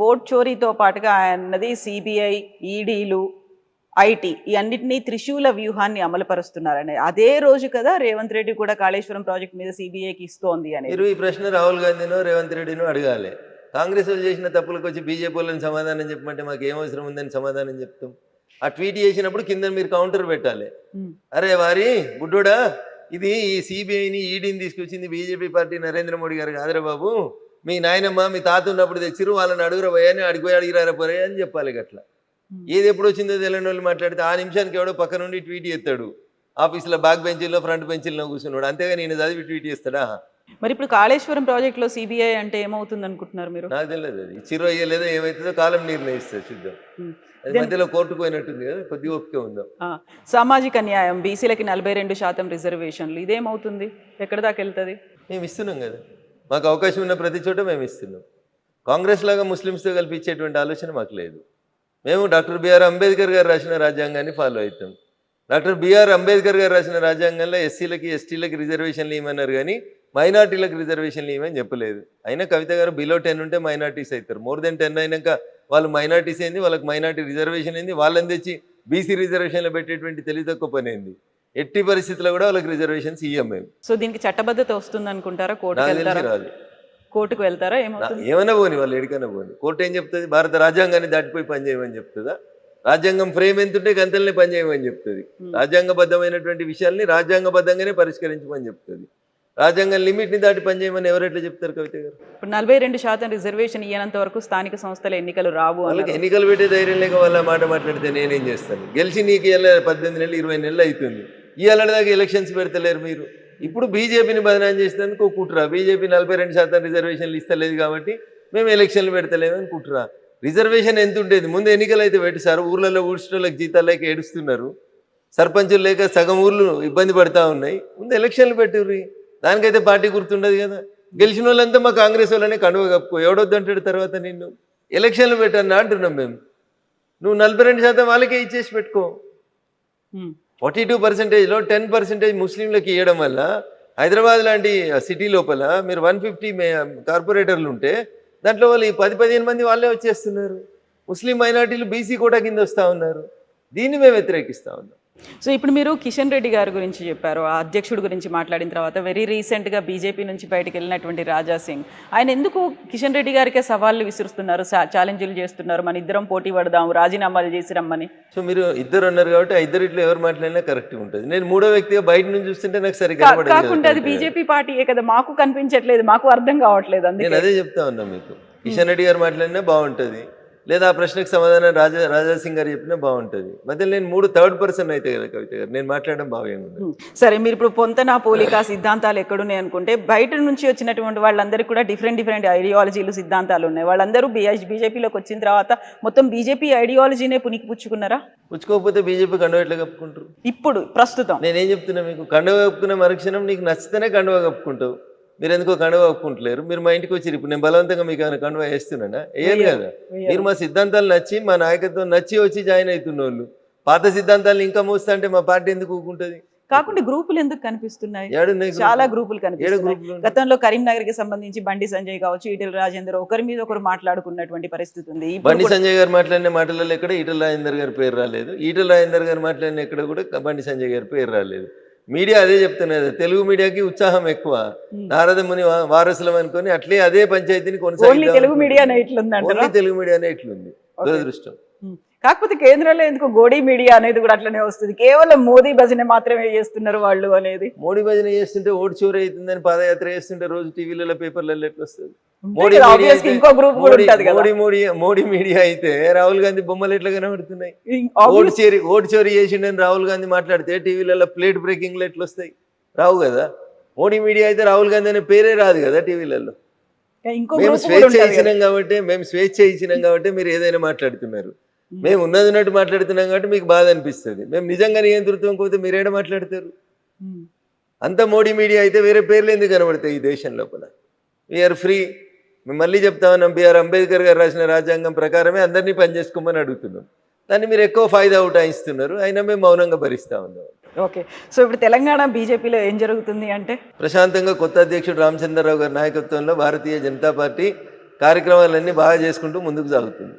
ఓట్ చోరీతో పాటుగా అన్నది సిబిఐ, ఈడీలు, ఐటీ ఈ అన్నిటినీ త్రిశూల వ్యూహాన్ని అమలుపరుస్తున్నారని అదే రోజు కదా రేవంత్ రెడ్డి కూడా కాళేశ్వరం ప్రాజెక్ట్ మీద సిబిఐకి ఇస్తోంది అని. మీరు ఈ ప్రశ్న రాహుల్ గాంధీనో రేవంత్ రెడ్డినో అడగాలి. కాంగ్రెస్ వాళ్ళు చేసిన తప్పులకు వచ్చి బీజేపీ వాళ్ళని సమాధానం చెప్పమంటే మాకు ఏం అవసరం ఉందని సమాధానం చెప్తాం. ఆ ట్వీట్ చేసినప్పుడు కింద మీరు కౌంటర్ పెట్టాలి. అరే వారి బుడ్డోడా, ఇది ఈ సిబిఐని ఈడీని తీసుకొచ్చింది బీజేపీ పార్టీ నరేంద్ర మోడీ గారు కాదురా బాబు, మీ నాయనమ్మ మీ తాత ఉన్నప్పుడు తెచ్చిరు, వాళ్ళని అడుగురా పోయాని అడిగిపోయి అడిగిరారా పోరే అని చెప్పాలి. అట్లా ఏది ఎప్పుడు వచ్చిందో తెలియని వాళ్ళు మాట్లాడితే ఆ నిమిషానికి ఎవడో పక్క నుండి ట్వీట్ చేస్తాడు. ఆఫీసులో బ్యాక్ బెంచీల్లో ఫ్రంట్ బెంచీల్లో కూర్చున్నాడు, అంతేగా నేను చదివి ట్వీట్ చేస్తాడా? మరి ఇప్పుడు కాళేశ్వరం ప్రాజెక్ట్లో సిబిఐ అంటే ఏమవుతుంది అనుకుంటున్నారు మీరు? నాకు తెలియదు, అది ఇచ్చిరో అయ్యలేదో ఏమవుతుందో కాలం నిర్ణయిస్తుంది, చూద్దాం. అది మధ్యలో కోర్టుకు పోయినట్టుంది కదా, కొద్దిగా ఓపిక ఉందాం. సామాజిక న్యాయం, బీసీలకి 42% రిజర్వేషన్లు, ఇదేమవుతుంది? ఎక్కడి దాకా వెళ్తుంది? మేము ఇస్తున్నాం కదా, మాకు అవకాశం ఉన్న ప్రతి చోట మేము ఇస్తున్నాం. కాంగ్రెస్ లాగా ముస్లిమ్స్తో కలిపి ఇచ్చేటువంటి ఆలోచన మాకు లేదు. మేము డాక్టర్ బిఆర్ అంబేద్కర్ గారు రాసిన రాజ్యాంగాన్ని ఫాలో అవుతాం. డాక్టర్ బిఆర్ అంబేద్కర్ గారు రాసిన రాజ్యాంగంలో ఎస్సీలకి ఎస్టీలకి రిజర్వేషన్లు ఇవ్వమన్నారు కానీ మైనార్టీలకు రిజర్వేషన్లు ఇవ్వమని చెప్పలేదు. అయినా కవిత గారు బిలో 10 ఉంటే మైనార్టీస్ అవుతారు, మోర్ దెన్ 10 అయినాక వాళ్ళు మైనార్టీస్ ఏంది, వాళ్ళకి మైనార్టీ రిజర్వేషన్ ఏంది, వాళ్ళని తెచ్చి బీసీ రిజర్వేషన్లో పెట్టేటువంటి తెలివి తక్కువ పని ఏంది? ఎట్టి పరిస్థితుల్లో కూడా వాళ్ళకి రిజర్వేషన్స్ ఇవ్వం మేము. సో దీనికి చట్టబద్ధత వస్తుంది అనుకుంటారా? కోర్టుకు వెళ్తారా? ఏమైనా పోని, వాళ్ళు ఎడికైనా పోని. కోర్టు ఏం చెప్తుంది? భారత రాజ్యాంగాన్ని దాటిపోయి పనిచేయమని చెప్తుందా? రాజ్యాంగం ఫ్రేమ్ ఎంతుంటే గంతల్ని పనిచేయమని చెప్తుంది. రాజ్యాంగబద్ధమైనటువంటి విషయాల్ని రాజ్యాంగబద్ధంగానే పరిష్కరించమని చెప్తుంది. రాజ్యాంగం లిమిట్ని దాటి పనిచేయమని ఎవరెట్లా చెప్తారు కవిత గారు? ఇప్పుడు 42% రిజర్వేషన్ ఇయ్యనంత వరకు స్థానిక సంస్థల ఎన్నికలు రావు వాళ్ళకి అన్నారు. ఎన్నికలు పెట్టే ధైర్యం లేక వాళ్ళ మాట మాట్లాడితే నేనేం చేస్తాను? గెలిచి నీకు ఇవాళ 18 నెలలు 20 నెలలు అవుతుంది, ఇవాళ దాకా ఎలక్షన్స్ పెడతలేరు మీరు. ఇప్పుడు బీజేపీని బదనాం చేసినందుకు కుట్రా, బీజేపీ 42% రిజర్వేషన్లు ఇస్తలేదు కాబట్టి మేము ఎలక్షన్లు పెడతలేమని కుట్రా. రిజర్వేషన్ ఎంత ఉండేది ముందు ఎన్నికలు అయితే పెట్టి సార్, ఊర్లలో ఊడ్చడానికి జీతాలు లేక ఏడుస్తున్నారు, సర్పంచులు లేక సగం ఊర్లు ఇబ్బంది పడతా ఉన్నాయి, ముందు ఎలక్షన్లు పెట్టుర్రి. దానికైతే పార్టీ గుర్తుండదు కదా. గెలిచిన వాళ్ళంతా మా కాంగ్రెస్ వాళ్ళనే కండువ కప్పుకో, ఎవడొద్దంటాడు తర్వాత నిన్ను. ఎలక్షన్లు పెట్టన్నా అంటున్నాం మేము. నువ్వు 42% వాళ్ళకే ఇచ్చేసి పెట్టుకో. 42%లో 10% ముస్లింలకు ఇవ్వడం వల్ల హైదరాబాద్ లాంటి సిటీ లోపల మీరు 150 కార్పొరేటర్లు ఉంటే దాంట్లో వాళ్ళు 10-15 మంది వాళ్ళే వచ్చేస్తున్నారు. ముస్లిం మైనార్టీలు బీసీ కోటా కింద వస్తూ ఉన్నారు. దీన్ని మేము వ్యతిరేకిస్తూ ఉన్నాం. సో ఇప్పుడు మీరు కిషన్ రెడ్డి గారి గురించి చెప్పారు, ఆ అధ్యక్షుడి గురించి మాట్లాడిన తర్వాత వెరీ రీసెంట్గా బీజేపీ నుంచి బయటకు వెళ్ళినటువంటి రాజా సింగ్, ఆయన ఎందుకు కిషన్ రెడ్డి గారికే సవాళ్ళు విసురుస్తున్నారు, ఛాలెంజ్లు చేస్తున్నారు, మన ఇద్దరం పోటీ పడదాం, రాజీనామాలు చేసి రమ్మని? సో మీరు ఇద్దరు అన్నారు కాబట్టి ఆ ఇద్దరిట్లో ఎవరు మాట్లాడినా కరెక్ట్గా ఉంటుంది. నేను మూడో వ్యక్తిగా బయట నుంచి చూస్తుంటే నాకు సరిగ్గా కాకుండా అది బీజేపీ పార్టీయే కదా, మాకు కనిపించట్లేదు, మాకు అర్థం కావట్లేదు. నేను అదే చెప్తా ఉన్నా మీకు. కిషన్ రెడ్డి గారు మాట్లాడినా బాగుంటుంది, లేదా ఆ ప్రశ్నకు సమాధానం రాజా సింగ్ గారు చెప్పినా బాగుంటుంది. మధ్యలో నేను థర్డ్ పర్సన్ అయితే కదా కవిత గారు, నేను మాట్లాడడం బాగుంది. సరే, మీరు ఇప్పుడు పొంతన పోలిక సిద్ధాంతాలు ఎక్కడున్నాయి అనుకుంటే, బయట నుంచి వచ్చినటువంటి వాళ్ళందరికీ కూడా డిఫరెంట్ ఐడియాలజీలు సిద్ధాంతాలు ఉన్నాయి. వాళ్ళందరూ బీజేపీలోకి వచ్చిన తర్వాత మొత్తం బీజేపీ ఐడియాలజీనే పుచ్చుకున్నారా? పుచ్చుకోకపోతే బీజేపీ కండువ ఎట్లా కప్పుకుంటారు? ఇప్పుడు ప్రస్తుతం నేనేం చెప్తున్నా మీకు, కండువ కప్పుకున్న మరుక్షణం నీకు నచ్చితేనే కండువ కప్పుకుంటావు. మీరు ఎందుకో కండువ ఒప్పుకుంటలేరు. మీరు మా ఇంటికి వచ్చి ఇప్పుడు నేను బలవంతంగా మీకు ఏమైనా కండువ వేస్తున్నానా? వేయను కదా. మీరు మా సిద్ధాంతాలు నచ్చి మా నాయకత్వం నచ్చి వచ్చి జాయిన్ అవుతున్న వాళ్ళు, పాత సిద్ధాంతాలను ఇంకా మోస్తా అంటే మా పార్టీ ఎందుకు ఊకుంటుంది? కాకుండా గ్రూపులు ఎందుకు కనిపిస్తున్నాయి? చాలా గ్రూపులు కనిపిస్తున్నాయి. గతంలో కరీంనగర్ కి సంబంధించి బండి సంజయ్ కావచ్చు, ఈటెల రాజేందర్ ఒకరి మీద ఒకరు మాట్లాడుకున్నటువంటి పరిస్థితి ఉంది. బండి సంజయ్ గారు మాట్లాడిన మాటలలో ఎక్కడ ఈటెల రాజేందర్ గారి పేరు రాలేదు. ఈటెల రాజేందర్ గారు మాట్లాడిన ఎక్కడ కూడా బండి సంజయ్ గారి పేరు రాలేదు. మీడియా అదే చెప్తున్నది, తెలుగు మీడియాకి ఉత్సాహం ఎక్కువ, నారద ముని వారసులం అనుకొని అట్లే అదే పంచాయతీని కొనసాగి తెలుగు మీడియానే ఇట్లుంది దురదృష్టం. కాకపోతే కేంద్రంలో ఎందుకు గోడీ మీడియా అనేది కూడా అట్లనే వస్తుంది, కేవలం మోదీ భజన మాత్రమే చేస్తున్నారు వాళ్ళు అనేది. మోడీ భజన చేస్తుంటే ఓటు చోరీ అవుతుందని పాదయాత్ర చేస్తుంటే రోజు టీవీలలో పేపర్లలో ఎట్లా వస్తుంది? మోడీ మీడియా అయితే రాహుల్ గాంధీ బొమ్మలు ఎట్లా కనబడుతున్నాయి? ఓటు చోరీ చేసిండని రాహుల్ గాంధీ మాట్లాడితే టీవీలలో ప్లేట్ బ్రేకింగ్లు ఎట్లా వస్తాయి? రావు కదా. మోడీ మీడియా అయితే రాహుల్ గాంధీ అనే పేరే రాదు కదా టీవీలలో. మేము స్వేచ్ఛ ఇచ్చినాం కాబట్టి మీరు ఏదైనా మాట్లాడుతున్నారు. మేము ఉన్నట్టు మాట్లాడుతున్నాం కాబట్టి మీకు బాధ అనిపిస్తుంది. మేము నిజంగా నియంతృత్వం పోతే మీరేడ మాట్లాడతారు? అంత మోడీ మీడియా అయితే వేరే పేర్లు ఎందుకు కనబడతాయి ఈ దేశం లోపల? We are free. మేము మళ్ళీ చెప్తా ఉన్నాం, బిఆర్ అంబేద్కర్ గారు రాసిన రాజ్యాంగం ప్రకారమే అందరినీ పనిచేసుకోమని అడుగుతున్నాం. దాన్ని మీరు ఎక్కువ ఫాయిదా ఉటాయిస్తున్నారు, అయినా మేము మౌనంగా భరిస్తా ఉన్నాం. ఓకే, సో ఇప్పుడు తెలంగాణ బీజేపీలో ఏం జరుగుతుంది అంటే, ప్రశాంతంగా కొత్త అధ్యక్షుడు రామచంద్రరావు గారి నాయకత్వంలో భారతీయ జనతా పార్టీ కార్యక్రమాలన్నీ బాగా చేసుకుంటూ ముందుకు సాగుతుంది.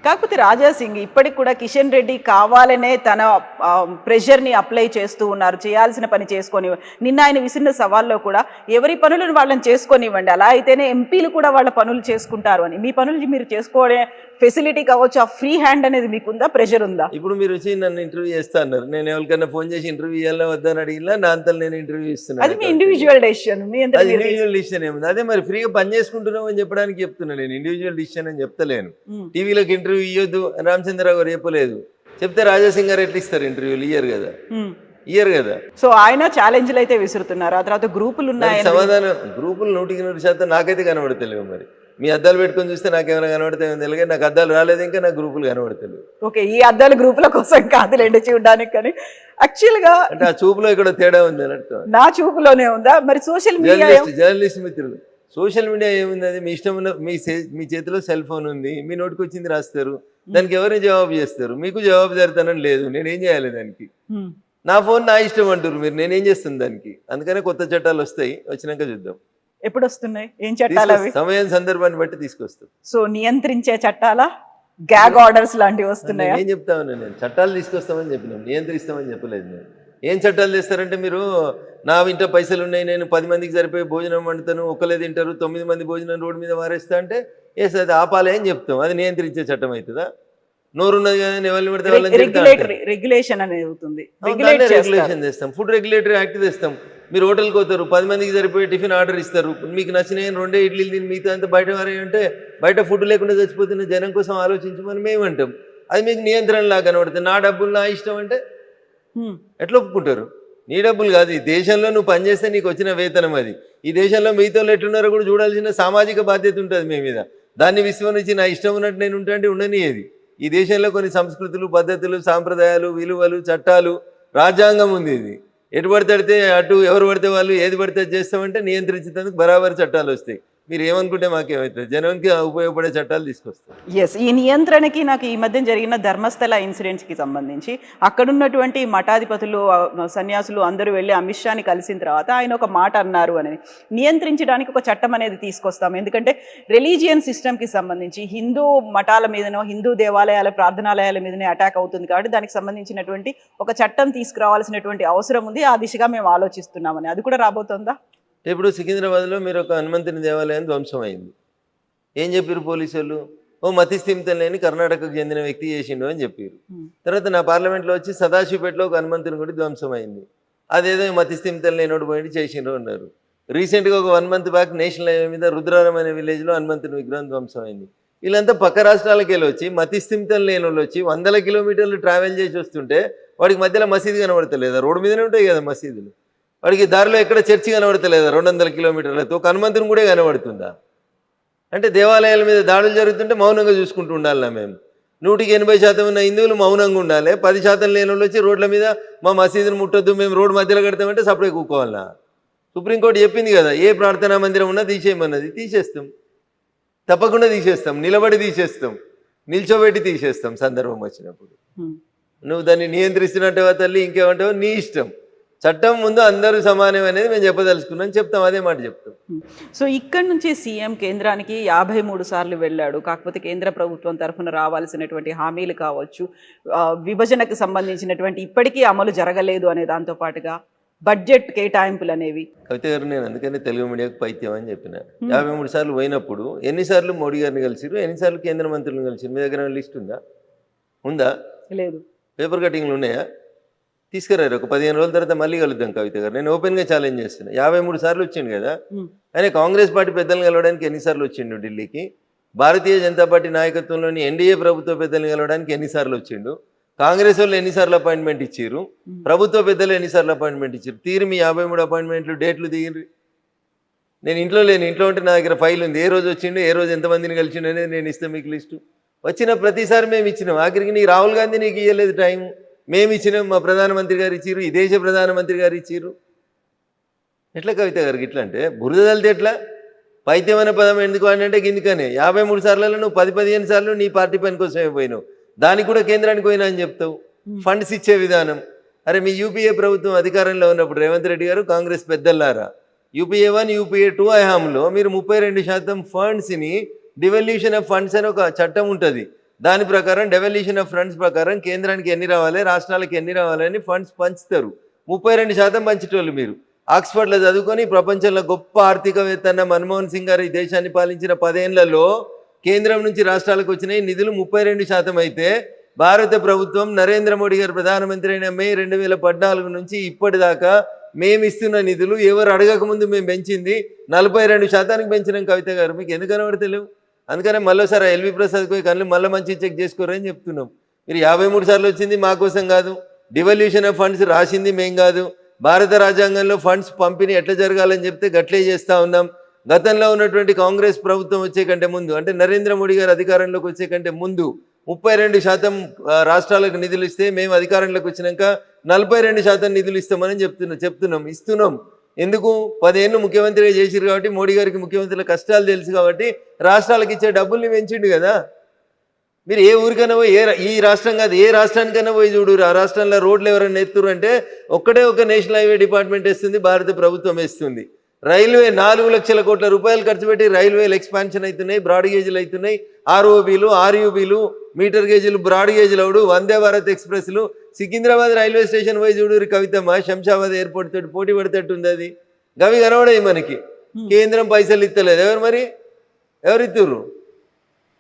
కాకపోతే రాజా సింగ్ ఇప్పటికి కూడా కిషన్ రెడ్డి కావాలనే తన ప్రెషర్ని అప్లై చేస్తూ ఉన్నారు, చేయాల్సిన పని చేసుకొని. నిన్న ఆయన విసిరిన సవాల్లో కూడా ఎవరి పనులను వాళ్ళని చేసుకొనివ్వండి, అలా అయితేనే ఎంపీలు కూడా వాళ్ళ పనులు చేసుకుంటారు అని. మీ పనులు మీరు చేసుకోవడే ఫెసిలిటీ కావచ్చు, ఆ ఫ్రీ హ్యాండ్ అనేది మీకుందా, ప్రెషర్ ఉందా? ఇప్పుడు మీరు వచ్చి నన్ను ఇంటర్వ్యూ చేస్తా అన్నారు, నేను ఎవరికైనా ఫోన్ చేసి ఇంటర్వ్యూ ఇవ్వాలా వద్దని అడిగినా నా అంతా నేను ఇంటర్వ్యూ ఇస్తున్నాను. అది మీ ఇండివిజువల్ డెసిషన్. ఇండివిజువల్ డిసిషన్ ఏముంది? అదే మరి ఫ్రీగా పని చేసుకుంటున్నాం అని చెప్పడానికి చెప్తున్నా, నేను ఇండివిజువల్ డిసిషన్ అని చెప్తలేను. టీవీలోకి ఇంటర్వ్యూ ఇవ్వద్దు రామచంద్రరావు గారు చెప్పలేదు, చెప్తే రాజాసింగ్ గారు ఎట్లా ఇస్తారు ఇంటర్వ్యూలు? ఇయ్యరు కదా. సో ఆయన ఛాలెంజ్లు అయితే విసురుతున్నారు. ఆ తర్వాత గ్రూపులు ఉన్నాయి, సమాధానం గ్రూపులు 100% నాకైతే కనబడతలేవు. మరి మీ అద్దాలు పెట్టుకొని చూస్తే నాకేమైనా కనబడతాయి తెలియదు, నాకు అద్దాలు రాలేదు, ఇంకా నాకు గ్రూపులు కనబడతలేవు. ఓకే, ఈ అద్దాలు గ్రూపుల కోసం కాదులేండి చూడడానికి, కానీ యాక్చువల్ గా అంటే ఆ చూపులో ఇక్కడ తేడా ఉంది అని అర్థం. నా చూపులోనే ఉందా? మరి సోషల్ మీడియా, జర్నలిస్ట్ మిత్రులు, సోషల్ మీడియా ఏముంది? అది మీ ఇష్టం ఉన్న మీ చేతిలో సెల్ ఫోన్ ఉంది, మీ నోటికి వచ్చింది రాస్తారు, దానికి ఎవరైనా జవాబు చేస్తారు. మీకు జవాబుదారితనం లేదు, నేనేం చేయాలి దానికి? నా ఫోన్ నా ఇష్టం అంటారు మీరు, నేనేం చేస్తాను దానికి? అందుకనే కొత్త చట్టాలు వస్తాయి, వచ్చినాక చూద్దాం. ఎప్పుడు వస్తున్నాయి? ఏం చట్టాలు అవి? సమయం సందర్భాన్ని బట్టి తీసుకొస్తాం. సో నియంత్రించే చట్టాలా, గ్యాగ్ ఆర్డర్స్ లాంటివి వస్తున్నాయి? ఏం చెప్తా ఉన్నా నేను, చట్టాలు తీసుకొస్తామని చెప్పినాం, నియంత్రిస్తామని చెప్పలేదు. నేను ఏం చట్టాలు తెస్తారంటే, మీరు నా ఇంట పైసలు ఉన్నాయి, నేను 10 మందికి సరిపోయి భోజనం వండుతాను, ఒకళ్ళే తింటారు, 9 మంది భోజనం రోడ్డు మీద మారేస్తా అంటే అది ఆపాలే అని చెప్తాం. అది నియంత్రించే చట్టం అవుతుందా? నోరున్నది కదా, ఎవరిని పెడితే రెగ్యులేషన్ అనేది అవుతుంది. రెగ్యులేషన్ తెస్తాం, ఫుడ్ రెగ్యులేటరీ యాక్ట్ తెస్తాం. మీరు హోటల్కి పోతారు, 10 మందికి సరిపోయే టిఫిన్ ఆర్డర్ ఇస్తారు, మీకు నచ్చిన 2 ఇడ్లీలు తిని మిగతా అంతా బయట వారే అంటే బయట ఫుడ్ లేకుండా చచ్చిపోతున్న జనం కోసం ఆలోచించమని మేము అంటాం. అది మీకు నియంత్రణలా కనబడుతుంది. నా డబ్బులు నా ఇష్టం అంటే ఎట్లా ఒప్పుకుంటారు? నీ డబ్బులు కాదు, ఈ దేశంలో నువ్వు పనిచేస్తే నీకు వచ్చిన వేతనం అది. ఈ దేశంలో మిగతా ఎట్లున్నారో కూడా చూడాల్సిన సామాజిక బాధ్యత ఉంటుంది మీ మీద. దాన్ని విస్మరించి నా ఇష్టం ఉన్నట్టు నేను ఉంటా అంటే ఉండనియేది. ఈ దేశంలో కొన్ని సంస్కృతులు, పద్ధతులు, సాంప్రదాయాలు, విలువలు, చట్టాలు, రాజ్యాంగం ఉంది. ఇది ఎటు పడితే అటు ఎవరు పడితే వాళ్ళు ఏది పడితే చేస్తామంటే నియంత్రించేందుకు బరాబరి చట్టాలు వస్తాయి. మీరు ఏమనుకుంటే మాకేమవుతుంది? జనానికి ఉపయోగపడే చట్టాలు తీసుకొస్తారు. ఎస్, ఈ నియంత్రణకి నాకు ఈ మధ్య జరిగిన ధర్మస్థల ఇన్సిడెంట్స్కి సంబంధించి అక్కడున్నటువంటి మఠాధిపతులు, సన్యాసులు అందరూ వెళ్ళి అమిత్ షాని కలిసిన తర్వాత ఆయన ఒక మాట అన్నారు అని, నియంత్రించడానికి ఒక చట్టం అనేది తీసుకొస్తాం. ఎందుకంటే రిలీజియన్ సిస్టమ్కి సంబంధించి హిందూ మఠాల మీదనో హిందూ దేవాలయాల ప్రార్థనాలయాల మీదనే అటాక్ అవుతుంది కాబట్టి దానికి సంబంధించినటువంటి ఒక చట్టం తీసుకురావాల్సినటువంటి అవసరం ఉంది. ఆ దిశగా మేము ఆలోచిస్తున్నామని. అది కూడా రాబోతుందా? ఇప్పుడు సికింద్రాబాద్లో మీరు ఒక హనుమంతుని దేవాలయం ధ్వంసం అయింది. ఏం చెప్పారు పోలీసు వాళ్ళు? ఓ మతిస్థిమితం లేని కర్ణాటకకు చెందిన వ్యక్తి చేసిండు అని చెప్పారు. తర్వాత నా పార్లమెంట్లో వచ్చి సదాశివపేటలో ఒక హనుమంతుని గుడి ధ్వంసం అయింది. అదేదో మతిస్థిమితం లేనోడు పోయి చేసిండ్రు అన్నారు. రీసెంట్గా ఒక 1 month బ్యాక్ నేషనల్ హైవే మీద రుద్రారం అనే విలేజ్లో హనుమంతుని విగ్రహం ధ్వంసం అయింది. వీళ్ళంతా పక్క రాష్ట్రాలకు వెళ్ళి వచ్చి మతిస్థిమితం లేని వాళ్ళు వచ్చి 100 kilometers ట్రావెల్ చేసి వస్తుంటే వాడికి మధ్యలో మసీదు కనబడతలేదా? రోడ్డు మీదనే ఉంటాయి కదా మసీదులు. వాడికి దారిలో ఎక్కడ చర్చి కనబడతలేదా? 200 kilometers ఒక హనుమంతుని కూడా కనబడుతుందా? అంటే దేవాలయాల మీద దాడులు జరుగుతుంటే మౌనంగా చూసుకుంటూ ఉండాలి. మేము 100% ఉన్న హిందువులు మౌనంగా ఉండాలి. 10% లేని వాళ్ళు వచ్చి రోడ్ల మీద మా మసీదుని ముట్టొద్దు, మేము రోడ్డు మధ్యలో కడతామంటే సపరేట్ కూకోవాలన్నా? సుప్రీంకోర్టు చెప్పింది కదా, ఏ ప్రార్థనా మందిరం ఉన్నా తీసేయమన్నది. తీసేస్తాం, తప్పకుండా తీసేస్తాం, నిలబడి తీసేస్తాం, నిల్చోబెట్టి తీసేస్తాం సందర్భం వచ్చినప్పుడు. నువ్వు దాన్ని నియంత్రిస్తున్నట్టుగా తల్లి ఇంకేమంటావు నీ ఇష్టం. చట్టం ముందు అందరూ సమానం అనేది మేము చెప్పదలుచుకున్నాం, చెప్తాం, అదే మాట చెప్తాం. సో ఇక్కడ నుంచి సీఎం కేంద్రానికి 53 సార్లు వెళ్ళాడు. కాకపోతే కేంద్ర ప్రభుత్వం తరఫున రావాల్సినటువంటి హామీలు కావచ్చు, విభజనకు సంబంధించినటువంటి ఇప్పటికీ అమలు జరగలేదు అనే దాంతో పాటుగా బడ్జెట్ కేటాయింపులు అనేవి. కవిత గారు, నేను అందుకని తెలుగు మీడియాకు పైత్యం అని చెప్పిన. 53 సార్లు పోయినప్పుడు ఎన్నిసార్లు మోడీ గారిని కలిసిరు, ఎన్నిసార్లు కేంద్ర మంత్రులను కలిసిరు? మీ దగ్గర లిస్ట్ ఉందా? లేదు. పేపర్ కటింగ్లు ఉన్నాయా? తీసుకురారు. ఒక 15 రోజుల తర్వాత మళ్ళీ కలుద్దాం కవిత గారు. నేను ఓపెన్గా ఛాలెంజ్ చేస్తున్నా. 53 సార్లు వచ్చిండు కదా ఆయన. కాంగ్రెస్ పార్టీ పెద్దలను కలవడానికి ఎన్నిసార్లు వచ్చిండు ఢిల్లీకి? భారతీయ జనతా పార్టీ నాయకత్వంలోని ఎన్డీఏ ప్రభుత్వ పెద్దలను కలవడానికి ఎన్నిసార్లు వచ్చిండు? కాంగ్రెస్ వాళ్ళు ఎన్నిసార్లు అపాయింట్మెంట్ ఇచ్చారు? ప్రభుత్వ పెద్దలు ఎన్నిసార్లు అపాయింట్మెంట్ ఇచ్చారు? తీరు మీ 53 అపాయింట్మెంట్లు డేట్లు దిగిరి. నేను ఇంట్లో లేని, ఇంట్లో ఉంటే నా దగ్గర ఫైల్ ఉంది. ఏ రోజు వచ్చిండు, ఏ రోజు ఎంతమందిని కలిసిండు అనేది నేను ఇస్తాను మీకు లిస్టు. వచ్చిన ప్రతిసారి మేము ఇచ్చినాం. ఆఖరికి నీకు రాహుల్ గాంధీ నీకు ఇవ్వలేదు టైం, మేము ఇచ్చినాం. మా ప్రధానమంత్రి గారు ఇచ్చిర్రు, ఈ దేశ ప్రధానమంత్రి గారు ఇచ్చిర్రు. ఎట్లా కవిత గారికి ఇట్లా అంటే బురద తల్లితే ఎట్లా? పైత్యం అనే పదం ఎందుకు అంటే గిందుకనే 53 సార్లలో నువ్వు 10-15 సార్లు నీ పార్టీ పని కోసమే పోయినావు. దానికి కూడా కేంద్రానికి పోయినా అని చెప్తావు. ఫండ్స్ ఇచ్చే విధానం, అరే మీ యూపీఏ ప్రభుత్వం అధికారంలో ఉన్నప్పుడు రేవంత్ రెడ్డి గారు కాంగ్రెస్ పెద్దలారా యూపీఏ 1 యూపీఏ 2 హయాంలో మీరు 32% ఫండ్స్ని డివల్యూషన్ ఆఫ్ ఫండ్స్ అని ఒక చట్టం ఉంటుంది. దాని ప్రకారం డెవల్యూషన్ ఆఫ్ ఫండ్స్ ప్రకారం కేంద్రానికి ఎన్ని రావాలి, రాష్ట్రాలకు ఎన్ని రావాలని ఫండ్స్ పంచుతారు. 32% పంచేటోళ్ళు మీరు. ఆక్స్ఫర్డ్లో చదువుకొని ప్రపంచంలో గొప్ప ఆర్థికవేత్త అన్న మన్మోహన్ సింగ్ గారు ఈ దేశాన్ని పాలించిన 10 ఏళ్లలో కేంద్రం నుంచి రాష్ట్రాలకు వచ్చిన నిధులు 32% అయితే భారత ప్రభుత్వం నరేంద్ర మోడీ గారు ప్రధానమంత్రి అయిన మే 2014 నుంచి ఇప్పటిదాకా మేము ఇస్తున్న నిధులు ఎవరు అడగకముందు మేము పెంచింది 42% పెంచినాం. కవిత గారు మీకు ఎందుకు కనబడతలేవు? అందుకనే మళ్ళీసారి ఎల్వి ప్రసాద్ పోయి కళ్ళు మళ్ళీ మంచి చెక్ చేసుకోరని చెప్తున్నాం. మీరు 53 సార్లు వచ్చింది మా కోసం కాదు, డివల్యూషన్ ఆఫ్ ఫండ్స్ రాసింది మేం కాదు. భారత రాజ్యాంగంలో ఫండ్స్ పంపిణీ ఎట్లా జరగాలని చెప్తే గట్లే చేస్తూ ఉన్నాం. గతంలో ఉన్నటువంటి కాంగ్రెస్ ప్రభుత్వం వచ్చే కంటే ముందు, అంటే నరేంద్ర మోడీ గారు అధికారంలోకి వచ్చే కంటే ముందు 32% రాష్ట్రాలకు నిధులు ఇస్తే మేము అధికారంలోకి వచ్చినాక 42% నిధులు ఇస్తామని ఇస్తున్నాం. ఎందుకు? 10 ఏళ్ళు ముఖ్యమంత్రిగా చేసిరు కాబట్టి, మోడీ గారికి ముఖ్యమంత్రుల కష్టాలు తెలుసు కాబట్టి రాష్ట్రాలకు ఇచ్చే డబ్బుల్ని పెంచిండు కదా. మీరు ఏ ఊరికైనా పోయి ఈ రాష్ట్రం కాదు ఏ రాష్ట్రానికైనా పోయి చూడు, ఆ రాష్ట్రంలో రోడ్లు ఎవరైనా ఎత్తురు అంటే ఒక్కటే ఒక నేషనల్ హైవే డిపార్ట్మెంట్ వేస్తుంది, భారత ప్రభుత్వం వేస్తుంది. రైల్వే 4 లక్షల కోట్ల రూపాయలు ఖర్చు పెట్టి రైల్వేలు ఎక్స్పాన్షన్ అవుతున్నాయి, బ్రాడ్ గేజ్లు అవుతున్నాయి, ఆర్ఓబీలు, ఆర్యూబీలు, metre గేజ్లు, broad గేజ్లు అవుడు, Vande Bharat ఎక్స్ప్రెస్లు. Secunderabad railway station పోయి చూడు కవితమ్మ, శంషాబాద్ ఎయిర్పోర్ట్ తోటి పోటీ పడేటట్టుంది. అది గవి కనబడాయి మనకి. కేంద్రం పైసలు ఇస్తలేదు. ఎవరు ఇస్తుర్రు?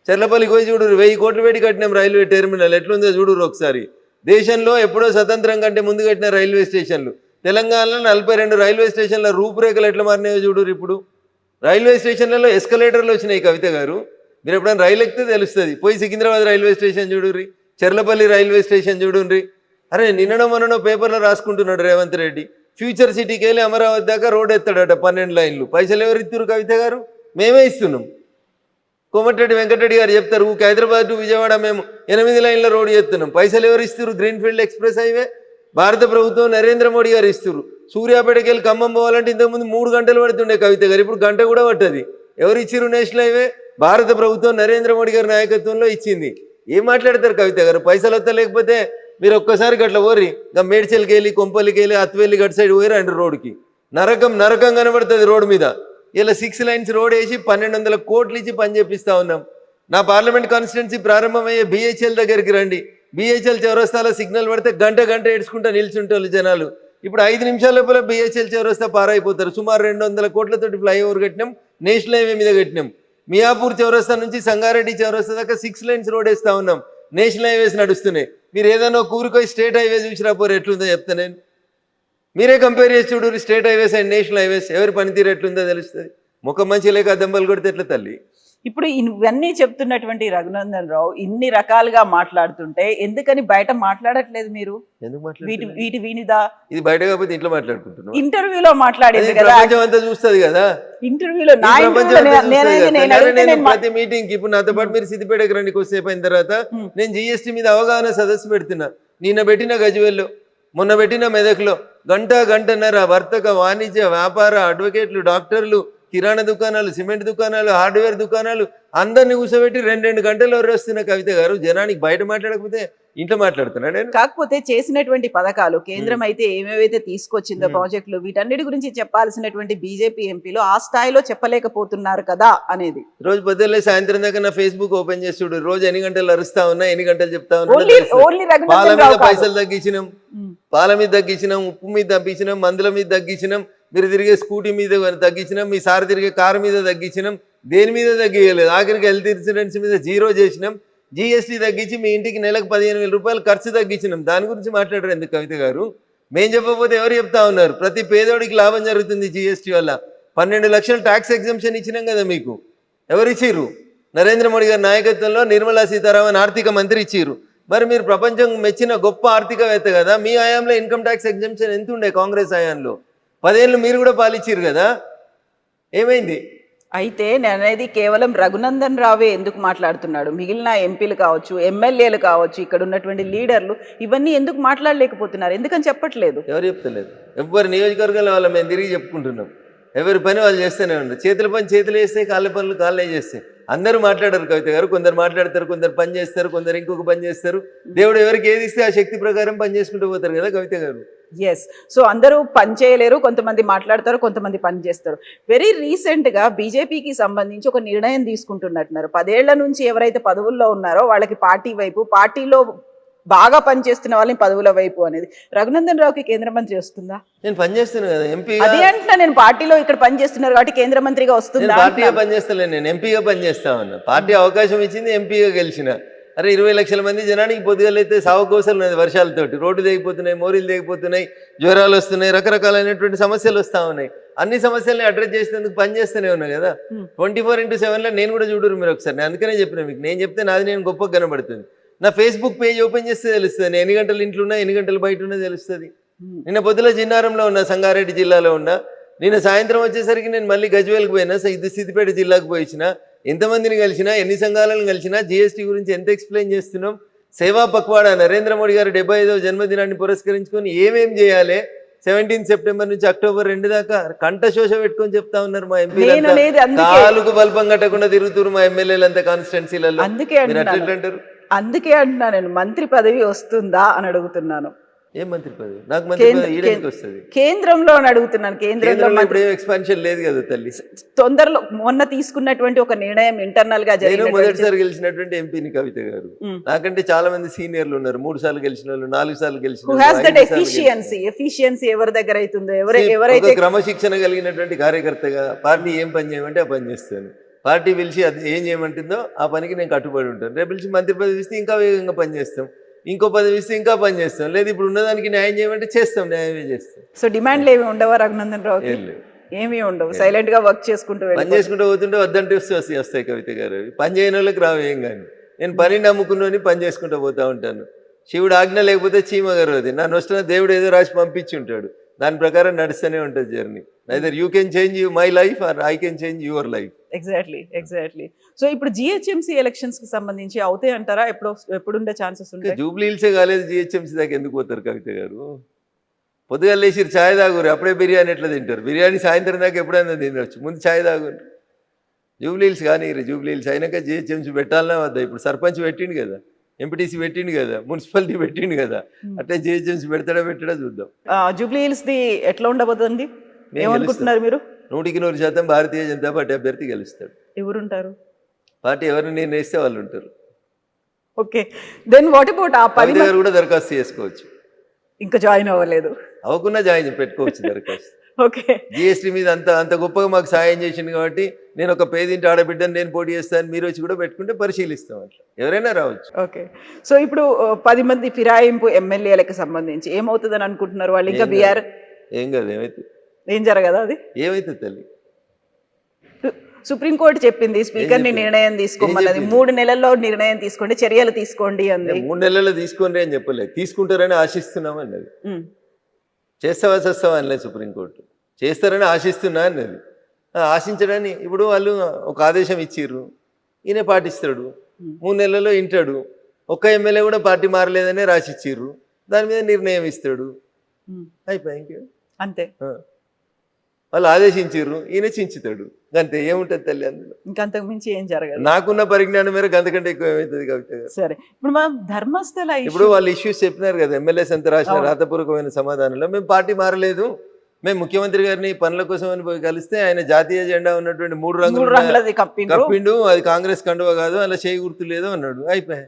చెర్లపల్లికి పోయి చూడు, 1000 కోట్లు పెట్టి కట్టినాం రైల్వే టెర్మినల్, ఎట్లుందో చూడురు ఒకసారి. దేశంలో ఎప్పుడో స్వతంత్రం కంటే ముందు కట్టిన రైల్వే స్టేషన్లు తెలంగాణలో 42 రైల్వే స్టేషన్ల రూపురేఖలు ఎట్లా మారినాయో చూడురు. ఇప్పుడు రైల్వే స్టేషన్లలో ఎస్కలేటర్లు వచ్చినాయి కవిత గారు. మీరు ఎప్పుడైనా రైలు ఎక్కితే తెలుస్తుంది. పోయి సికింద్రాబాద్ రైల్వే స్టేషన్ చూడుర్రి, చెర్లపల్లి రైల్వే స్టేషన్ చూడుర్రి. అరే నిన్ననో మొన్ననో పేపర్లో రాసుకుంటున్నాడు రేవంత్ రెడ్డి, ఫ్యూచర్ సిటీకి వెళ్ళి అమరావతి దాకా రోడ్ ఎత్తాడట 12 లైన్లు. పైసలు ఎవరు ఇస్తున్నారు కవిత గారు? మేమే ఇస్తున్నాం. కోమటిరెడ్డి వెంకటరెడ్డి గారు చెప్తారు, హైదరాబాద్ టు విజయవాడ మేము 8 లైన్ల రోడ్డు చేస్తున్నాం. పైసలు ఎవరు ఇస్తారు? గ్రీన్ఫీల్డ్ ఎక్స్ప్రెస్ హైవే భారత ప్రభుత్వం నరేంద్ర మోడీ గారు ఇస్తారు. సూర్యాపేటకి వెళ్ళి ఖమ్మం పోవాలంటే ఇంతకుముందు 3 గంటలు పడుతుండే కవిత గారు, ఇప్పుడు గంట కూడా పట్టది. ఎవరు ఇచ్చిరు నేషనల్ హైవే? భారత ప్రభుత్వం నరేంద్ర మోడీ గారి నాయకత్వంలో ఇచ్చింది. ఏం మాట్లాడతారు కవిత గారు? పైసలు వస్తా లేకపోతే మీరు ఒక్కసారి గట్ల పోర్రి, ఇంకా మేడ్చల్కి వెళ్ళి కొంపల్లికి వెళ్ళి అత్వెల్లి గట్ సైడ్ పోయి రండి. రోడ్డుకి నరకం నరకం కనబడుతుంది రోడ్డు మీద. ఇలా 6 లైన్స్ రోడ్ వేసి 1200 కోట్లు ఇచ్చి పని చేపిస్తా ఉన్నాం. నా పార్లమెంట్ కాన్స్టిట్యున్సీ ప్రారంభమయ్యే బిహెచ్ఎల్ దగ్గరికి రండి. బిహెచ్ఎల్ చౌరస్తాలో సిగ్నల్ పడితే గంట ఏడ్చుకుంటా నిల్చుంటారు జనాలు. ఇప్పుడు 5 నిమిషాల లోపల బిహెచ్ఎల్ చౌరస్తా పారైపోతారు. సుమారు 200 కోట్లతోటి ఫ్లైఓవర్ కట్టినాం, నేషనల్ హైవే మీద కట్టినాం. మియాపూర్ చౌరస్తా నుంచి సంగారెడ్డి చౌరస్తా దాకా 6 లైన్స్ రోడ్ వేస్తా ఉన్నాం. నేషనల్ హైవేస్ నడుస్తున్నాయి. మీరు ఏదైనా కూరుకోయి స్టేట్ హైవే చూసినా పోరు ఎట్లుందో చెప్తా నేను. మీరే కంపేర్ చేసి చూడు state highways and national highways, ఎవరి పనితీరు ఎట్లుందో తెలుస్తుంది. ముఖం మంచి లేక దెబ్బలు కొడితే ఎట్లా తల్లి? ఇప్పుడు ఇవన్నీ చెప్తున్నటువంటి రఘునందన్ రావు ఇన్ని రకాలుగా మాట్లాడుతుంటే ఎందుకని బయట మాట్లాడట్లేదు మీరు? ఎందుకు వీటి వినిదా? ఇది బయట కాకపోతే ఇంట్లో మాట్లాడుకుంటున్నాం. ఇంటర్వ్యూలో మాట్లాడేది కదా, ప్రపంచం అంతా చూస్తుంది కదా. ఇంటర్వ్యూలో ప్రతి మీటింగ్ ఇప్పుడు నాతో పాటు మీరు సిద్దిపేటకి రండి. కొద్దిసేపు అయిన తర్వాత నేను జిఎస్టీ మీద అవగాహన సదస్సు పెడుతున్నా. నిన్న పెట్టిన గజ్వేల్లో, మొన్న పెట్టిన మెదక్లో గంటన్నర వర్తక వాణిజ్య వ్యాపార అడ్వకేట్లు, డాక్టర్లు, కిరాణా దుకాణాలు, సిమెంట్ దుకాణాలు, హార్డ్వేర్ దుకాణాలు అందరినీ కూర్చోబెట్టి 2 గంటలు ఎవరు వస్తున్న కవిత గారు. జనానికి బయట మాట్లాడకపోతే ఇంట్లో మాట్లాడుతున్నాడు. కాకపోతే చేసినటువంటి పథకాలు కేంద్రం అయితే ఏమేవైతే తీసుకొచ్చిందో ప్రాజెక్టులు, వీటన్నిటి గురించి చెప్పాల్సినటువంటి బీజేపీ ఎంపీలు ఆ స్థాయిలో చెప్పలేకపోతున్నారు కదా అనేది. రోజు పొద్దున్నే సాయంత్రం దాకా నా ఫేస్బుక్ ఓపెన్ చేసి చూడు. రోజు ఎన్ని గంటలు అరుస్తా ఉన్నా, ఎన్ని గంటలు చెప్తా ఉన్నా. పాల మీద పైసలు తగ్గించినాం, పాల మీద తగ్గించినాం, ఉప్పు మీద తగ్గించినాం, మందుల మీద తగ్గించినాం, మీరు తిరిగే స్కూటీ మీద తగ్గించినాం, మీ సార్ తిరిగే కారు మీద తగ్గించినాం, దేని మీద తగ్గియలేదు. ఆఖరికి హెల్త్ ఇన్సూరెన్స్ మీద 0 చేసినాం, జిఎస్టీ తగ్గించి మీ ఇంటికి నెలకు 15,000 రూపాయలు ఖర్చు తగ్గించినాం. దాని గురించి మాట్లాడరు ఎందుకు కవిత గారు? మేం చెప్పకపోతే ఎవరు చెప్తా ఉన్నారు? ప్రతి పేదోడికి లాభం జరుగుతుంది జిఎస్టీ వల్ల. 12 లక్షల ట్యాక్స్ ఎగ్జంప్షన్ ఇచ్చినాం కదా మీకు. ఎవరు ఇచ్చిర్రు? నరేంద్ర మోడీ గారి నాయకత్వంలో నిర్మలా సీతారామన్ ఆర్థిక మంత్రి ఇచ్చిర్రు. మరి మీరు ప్రపంచం మెచ్చిన గొప్ప ఆర్థికవేత్త కదా. మీ హయాంలో ఇన్కమ్ ట్యాక్స్ ఎగ్జంప్షన్ ఎంత ఉండే? కాంగ్రెస్ హయాంలో 10 ఏళ్ళు మీరు కూడా పాలిచ్చిర్రు కదా. ఏమైంది? అయితే నేను అనేది కేవలం రఘునందన్ రావే ఎందుకు మాట్లాడుతున్నాడు, మిగిలిన ఎంపీలు కావచ్చు, ఎమ్మెల్యేలు కావచ్చు, ఇక్కడ ఉన్నటువంటి లీడర్లు ఇవన్నీ ఎందుకు మాట్లాడలేకపోతున్నారు? ఎందుకని చెప్పట్లేదు? ఎవరు చెప్తలేదు. ఎవరి నియోజకవర్గాల వాళ్ళ మేము తిరిగి చెప్పుకుంటున్నాం. ఎవరి పని వాళ్ళు చేస్తూనే ఉంటారు. చేతుల పని చేతులు చేస్తే, కాళ్ళ పనులు కాళ్ళే చేస్తాయి. అందరూ మాట్లాడరు కవిత గారు. కొందరు మాట్లాడతారు, కొందరు పని చేస్తారు, కొందరు ఇంకొక పని చేస్తారు. దేవుడు ఎవరికి ఏది ఇస్తే ఆ శక్తి ప్రకారం పని చేసుకుంటూ పోతారు కదా కవిత గారు. ఎస్. సో అందరూ పని చేయలేరు, కొంతమంది మాట్లాడతారు, కొంతమంది పని చేస్తారు. వెరీ రీసెంట్గా బీజేపీకి సంబంధించి ఒక నిర్ణయం తీసుకుంటున్నట్టున్నారు. 10 ఏళ్ల నుంచి ఎవరైతే పదవుల్లో ఉన్నారో వాళ్ళకి పార్టీ వైపు, పార్టీలో బాగా పనిచేస్తున్న వాళ్ళని పదవుల వైపు అనేది. రఘునందన్ రావుకి కేంద్ర మంత్రి వస్తుందా? నేను పనిచేస్తున్నాను కదా ఎంపీ. అదే అంటున్నా నేను, పార్టీలో ఇక్కడ పనిచేస్తున్నారు కాబట్టి కేంద్ర మంత్రిగా వస్తుందా? పార్టీగా పనిచేస్తలేను, నేను ఎంపీగా పనిచేస్తా ఉన్నా. పార్టీ అవకాశం ఇచ్చింది, ఎంపీగా గెలిచిన. అరే 20 లక్షల మంది జనానికి పొద్దుగలైతే సాగుకోసలు ఉన్నది. వర్షాలతోటి రోడ్లు తెగిపోతున్నాయి, మోరీలు తెగిపోతున్నాయి, జ్వరాలు వస్తున్నాయి, రకరకాలైనటువంటి సమస్యలు వస్తూ ఉన్నాయి. అన్ని సమస్యల్ని అడ్రస్ చేసేందుకు పనిచేస్తూనే ఉన్నా కదా. 24/7లో నేను కూడా చూడరు మీరు ఒకసారి. నేను అందుకనే చెప్పిన మీకు, నేను చెప్తే నాది నేను గొప్పగా కనబడుతుంది. నా ఫేస్బుక్ పేజ్ ఓపెన్ చేస్తే తెలుస్తుంది. నేను ఎన్ని గంటలు ఇంట్లో ఉన్నా, ఎన్ని గంటలు బయట ఉన్నా తెలుస్తుంది. నిన్న పొద్దుల జిన్నారంలో ఉన్నా, సంగారెడ్డి జిల్లాలో ఉన్నా. నిన్న సాయంత్రం వచ్చేసరికి నేను మళ్ళీ గజ్వేల్కి పోయినా, సిద్దిపేట జిల్లాకు పోయిన. ఎంతమందిని కలిసినా, ఎన్ని సంఘాలను కలిసినా, జిఎస్టీ గురించి ఎంత ఎక్స్ప్లెయిన్ చేస్తున్నాం. సేవా పక్వాడా నరేంద్ర మోడీ గారు 75వ జన్మదినాన్ని పురస్కరించుకొని ఏమేం చేయాలి, 17 సెప్టెంబర్ నుంచి అక్టోబర్ 2 దాకా కంఠశోష పెట్టుకొని చెప్తా ఉన్నారు మా ఎంపీలు. కాలుకు బల్పం కట్టకుండా తిరుగుతున్నారు మా ఎమ్మెల్యేలంతా కాన్స్టిట్యున్సీలలో. అందుకే అంటున్నా నేను, మంత్రి పదవి వస్తుందా అని అడుగుతున్నాను. ఏం మంత్రి పదవి? నాకు మంత్రి పదవి వస్తుంది కేంద్రంలో అని అడుగుతున్నాను. కేంద్రంలో ఇప్పుడు ఏం ఎక్స్పాన్షన్ లేదు కదా తల్లి. తొందరలో మొన్న తీసుకున్నటువంటి ఒక నిర్ణయం ఇంటర్నల్ గా జరిగింది. మొదటిసారి గెలిచినటువంటి ఎంపీని కవిత గారు. నాకంటే చాలా మంది సీనియర్లు ఉన్నారు, 3 సార్లు గెలిచిన వాళ్ళు, 4 సార్లు గెలిచిన. ఎఫిషియన్సీ ఎవరి దగ్గర అవుతుందో, ఎవరైతే క్రమశిక్షణ కలిగినటువంటి కార్యకర్తగా పార్టీ ఏం పని చేయమంటే ఆ పని చేస్తాను. పార్టీ పిలిచి అది ఏం చేయమంటుందో ఆ పనికి నేను కట్టుబడి ఉంటాను. రేపు పిలిచి మంత్రి పదవి ఇస్తే ఇంకా వేగంగా పనిచేస్తాం. ఇంకో పదవి ఇస్తే ఇంకా పని చేస్తాం, లేదు ఇప్పుడు ఉన్నదానికి న్యాయం చేయమంటే చేస్తాం, న్యాయమే చేస్తాం. సో డిమాండ్లు ఏమి ఉండవా రఘునందన్ రావుకి? ఏం లేవు, ఏమీ ఉండవు, సైలెంట్ గా వర్క్ చేసుకుంటూ పని వెళ్ళిపోతారు. చేసుకుంటూ పోతుంటే వద్దంటే వస్తాయి కవిత గారు. అవి పని చేయని వాళ్ళకి రావు ఏం కానీ. నేను పని నమ్ముకున్నాని పని చేసుకుంటూ పోతా ఉంటాను. శివుడు ఆజ్ఞ లేకపోతే చీమ గారు అది నన్ను వస్తున్న దేవుడు ఏదో రాసి పంపించి ఉంటాడు, దాని ప్రకారం నడుస్తూనే ఉంటుంది journey. Either you can change my life or I can change your life. Exactly. So ఇప్పుడు జిహెచ్ఎంసీ ఎలక్షన్స్ కి సంబంధించి అవుతాయి అంటారా? ఎప్పుడుండే ఛాన్సెస్ ఉంటాయి? జూబ్లీ హిల్సే కాలేదు, జిహెచ్ఎంసీ దాకా ఎందుకు పోతారు కవిత గారు? పొద్దుగా లేచిరు ఛాయ్ తాగురు, అప్పుడే బిర్యానీ ఎట్లా తింటారు? బిర్యానీ సాయంత్రం దాకా ఎప్పుడైనా తినవచ్చు, ముందు ఛాయ్ తాగురు. జూబ్లీ హిల్స్ కానీ జూబ్లీ హిల్స్ అయినాక జిహెచ్ఎంసీ పెట్టాలన్నా వద్దా? ఇప్పుడు సర్పంచ్ పెట్టిండు కదా, ఎంపీటీసీ పెట్టిండు కదా, మున్సిపాలిటీ పెట్టిండు కదా, అట్లే జిహెచ్ఎంసీ పెట్టడా చూద్దాం. జూబ్లీ హిల్స్ ది ఎట్లా ఉండబోతుంది ఏమనుకుంటున్నారు మీరు? 100% భారతీయ జనతా పార్టీ అభ్యర్థి గెలుస్తాడు. ఎవరుంటారు? పార్టీ ఎవరిని నిర్ణయిస్తే వాళ్ళు ఉంటారు. ఓకే, దెన్ వాట్ అబౌట్ ఆ 10 కవిత గారు కూడా దరఖాస్తు చేసుకోవచ్చు, ఇంకా జాయిన్ అవ్వలేదు. అవ్వకుండా జాయిన్ పెట్టుకోవచ్చు దరఖాస్తు. ఓకే, జిఎస్టీ మీద అంత గొప్పగా మాకు సాయం చేసింది కాబట్టి నేను ఒక పేదింటి ఆడబిడ్డని నేను పోటీ చేస్తాను, మీరు వచ్చి కూడా పెట్టుకుంటే పరిశీలిస్తాం, అట్లా ఎవరైనా రావచ్చు. ఓకే. సో ఇప్పుడు 10 మంది ఫిరాయింపు ఎమ్మెల్యేలకు సంబంధించి ఏమవుతుందని అనుకుంటున్నారు వాళ్ళు? ఇంకా బీఆర్ ఏం కాదు, ఏం జరగదా? అది ఏమైతే తల్లి, సుప్రీంకోర్టు చెప్పింది స్పీకర్ ని నిర్ణయం తీసుకోమన్నది. 3 నెలల్లో నిర్ణయం తీసుకోండి, చర్యలు తీసుకోండి అంది. 3 నెలల్లో తీసుకోండి అని చెప్పలేదు, తీసుకుంటారని ఆశిస్తున్నాం అన్నది. చేస్తావా చేస్తావా అనలేదు సుప్రీంకోర్టు, చేస్తారని ఆశిస్తున్నా అన్నది. ఆశించడాన్ని ఇప్పుడు వాళ్ళు ఒక ఆదేశం ఇచ్చిర్రు, ఈయన పాటిస్తాడు, 3 నెలల్లో వింటాడు. ఒక్క ఎమ్మెల్యే కూడా పార్టీ మారలేదనే రాసిచ్చిర్రు, దాని మీద నిర్ణయం ఇస్తాడు, అయిపోయి ఇంకే అంతే. వాళ్ళు ఆదేశించిర్రు, ఈయన చించుతాడు, అంతే. ఏముంటుంది తల్లి అందులో? ఇంకంతకు మించి ఏం జరగదు. నాకున్న పరిజ్ఞానం మేరకు అంతకంటే ఎక్కువ ఏమవుతుంది కవిత గారు? సరే, ఇప్పుడు మనం ధర్మస్థల ఇప్పుడు వాళ్ళు ఇష్యూస్ చెప్పినారు కదా, ఎమ్మెల్యేస్ అంతా రాసిన రాతపూర్వకమైన సమాధానంలో మేము పార్టీ మారలేదు, మేము ముఖ్యమంత్రి గారిని పనుల కోసం అని పోయి కలిస్తే ఆయన జాతీయ జెండా ఉన్నటువంటి 3 రంగులది కప్పిండు, అది కాంగ్రెస్ కండువా కాదు, అలా చేయి గుర్తు లేదు అన్నాడు, అయిపోయా.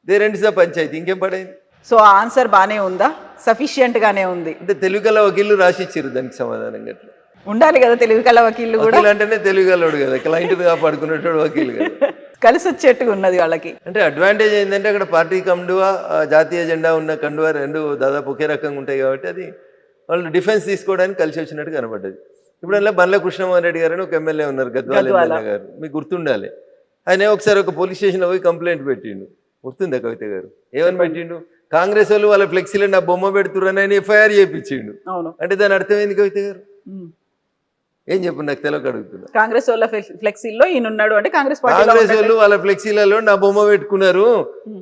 దేరెంటిసా పంచాయతీ, ఇంకేం పడైంది? సో ఆన్సర్ బానే ఉందా? సఫిషియంట్ గానే ఉంది అంటే తెలుగు గల వకీళ్ళు రాసిచ్చారు దానికి సమాధానం. గట్లా ఉండాలి కదా తెలుగు కల వకీళ్ళు కూడా. అంటేనే తెలుగు గలవాడు కదా, క్లయింట్ కాపాడుకునేటోడు వకీలు కదా, కలిసి వచ్చేట్టుగా ఉన్నది వాళ్ళకి. అంటే అడ్వాంటేజ్ ఏంటంటే అక్కడ పార్టీ కండువా జాతీయ జెండా ఉన్న కండువా రెండు దాదాపు ఒకే రకంగా ఉంటాయి కాబట్టి అది వాళ్ళు డిఫెన్స్ తీసుకోవడానికి కలిసి వచ్చినట్టు కనబడ్డది. ఇప్పుడు అలా బండ్ల కృష్ణమోహన్ రెడ్డి గారు అని ఒక ఎమ్మెల్యే ఉన్నారు, గద్వాల ఎమ్మెల్యే గారు, మీకు గుర్తుండాలి. ఆయన ఒకసారి ఒక పోలీస్ స్టేషన్లో పోయి కంప్లైంట్ పెట్టిండు, గుర్తుందా కవిత గారు? ఏమని పెట్టిండు? కాంగ్రెస్ వాళ్ళు వాళ్ళ ఫ్లెక్సీలో నా బొమ్మ పెడుతుర్రని ఆయన ఎఫ్ఐఆర్ చేయించిండు. అంటే దాని అర్థమైంది కవిత గారు? ఏం చెప్పు, నాకు తెలియక అడుగుతున్నా. కాంగ్రెస్ వాళ్ళ ఫ్లెక్సీలో ఈయన ఉన్నాడు అంటే కాంగ్రెస్ వాళ్ళు వాళ్ళ ఫ్లెక్సీలలో నా బొమ్మ పెట్టుకున్నారు,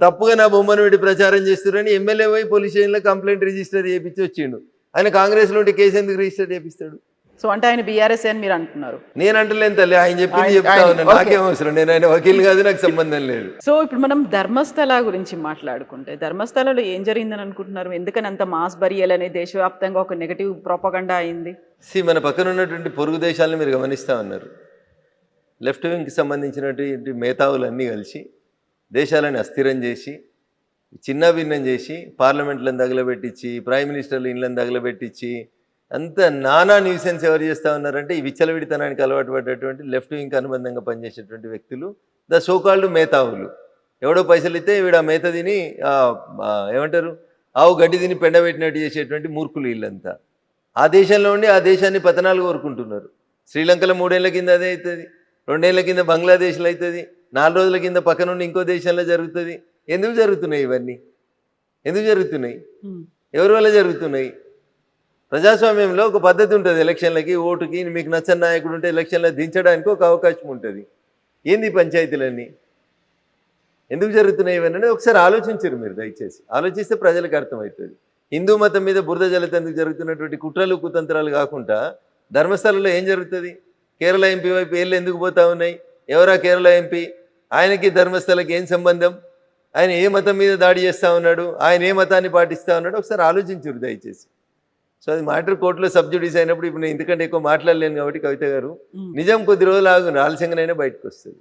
తప్పుగా నా బొమ్మను పెట్టి ప్రచారం చేస్తున్నారని ఎమ్మెల్యే పోయి పోలీస్ స్టేషన్లో కంప్లైంట్ రిజిస్టర్ చేయించి వచ్చిండు. ఆయన కాంగ్రెస్ లో ఉంటే కేసు ఎందుకు రిజిస్టర్ చేపిస్తాడు? సో అంటే ఆయన బీఆర్ఎస్ అని మీరు అంటున్నారు? నేను అంటలేను తల్లి, ఆయన చెప్పింది చెప్తా ఉన్నాను, నాకేం అవసరం, నేను ఆయన వకీల్ కాదు, నాకు సంబంధం లేదు. సో ఇప్పుడు మనం ధర్మస్థల గురించి మాట్లాడుకుంటే, ధర్మస్థలలో ఏం జరిగిందని అనుకుంటున్నారు? ఎందుకని అంత మాస్ బరియల్ అనే దేశవ్యాప్తంగా ఒక నెగటివ్ ప్రొపగండా అయింది? మన పక్కన ఉన్నటువంటి పొరుగు దేశాలను మీరు గమనిస్తా ఉన్నారు, లెఫ్ట్ వింగ్కి సంబంధించినటువంటి మేధావులన్నీ కలిసి దేశాలను అస్థిరం చేసి, చిన్న భిన్నం చేసి, పార్లమెంట్లను తగలబెట్టించి, ప్రైమ్ మినిస్టర్లు ఇళ్ళని తగలబెట్టించి, అంత నానా న్యూసెన్స్ ఎవరు చేస్తూ ఉన్నారంటే ఈ విచ్చలవిడితనానికి అలవాటు పడ్డటువంటి లెఫ్ట్ వింగ్కి అనుబంధంగా పనిచేసేటువంటి వ్యక్తులు, ద సోకాల్డ్ మేధావులు. ఎవడో పైసలు ఇస్తే వీడు ఆ మేత తిని ఏమంటారు ఆవు గడ్డి తిని పెండబెట్టినట్టు చేసేటువంటి మూర్ఖులు వీళ్ళంతా. ఆ దేశంలో ఉండి ఆ దేశాన్ని పతనాలు కోరుకుంటున్నారు. శ్రీలంకలో 3 ఏళ్ల కింద అదే అవుతుంది, 2 ఏళ్ల కింద బంగ్లాదేశ్లో అవుతుంది, 4 రోజుల కింద పక్క నుండి ఇంకో దేశంలో జరుగుతుంది. ఎందుకు జరుగుతున్నాయి ఇవన్నీ? ఎందుకు జరుగుతున్నాయి? ఎవరి వల్ల జరుగుతున్నాయి? ప్రజాస్వామ్యంలో ఒక పద్ధతి ఉంటుంది, ఎలక్షన్లకి ఓటుకి మీకు నచ్చని నాయకుడు ఉంటే ఎలక్షన్లో దించడానికి ఒక అవకాశం ఉంటుంది. ఏంది పంచాయతీలన్నీ ఎందుకు జరుగుతున్నాయి ఇవన్నీ ఒకసారి ఆలోచించరు మీరు, దయచేసి ఆలోచిస్తే ప్రజలకు అర్థమవుతుంది. హిందూ మతం మీద బురద జల్లేందుకు జరుగుతున్నటువంటి కుట్రలు కుతంత్రాలు కాకుండా ధర్మస్థలంలో ఏం జరుగుతుంది? కేరళ ఎంపీ వైపు ఏళ్ళు ఎందుకు పోతా ఉన్నాయి? ఎవరా కేరళ ఎంపీ? ఆయనకి ధర్మస్థలకి ఏం సంబంధం? ఆయన ఏ మతం మీద దాడి చేస్తూ ఉన్నాడు? ఆయన ఏ మతాన్ని పాటిస్తూ ఉన్నాడు? ఒకసారి ఆలోచించరు దయచేసి. సో అది మ్యాటర్ కోర్టులో సబ్జుడీస్ అయినప్పుడు ఇప్పుడు నేను ఇంతకంటే ఎక్కువ మాట్లాడలేను కాబట్టి కవిత గారు నిజం కొద్ది రోజులు ఆగు, ఆలస్యంగానైనా బయటకు వస్తుంది.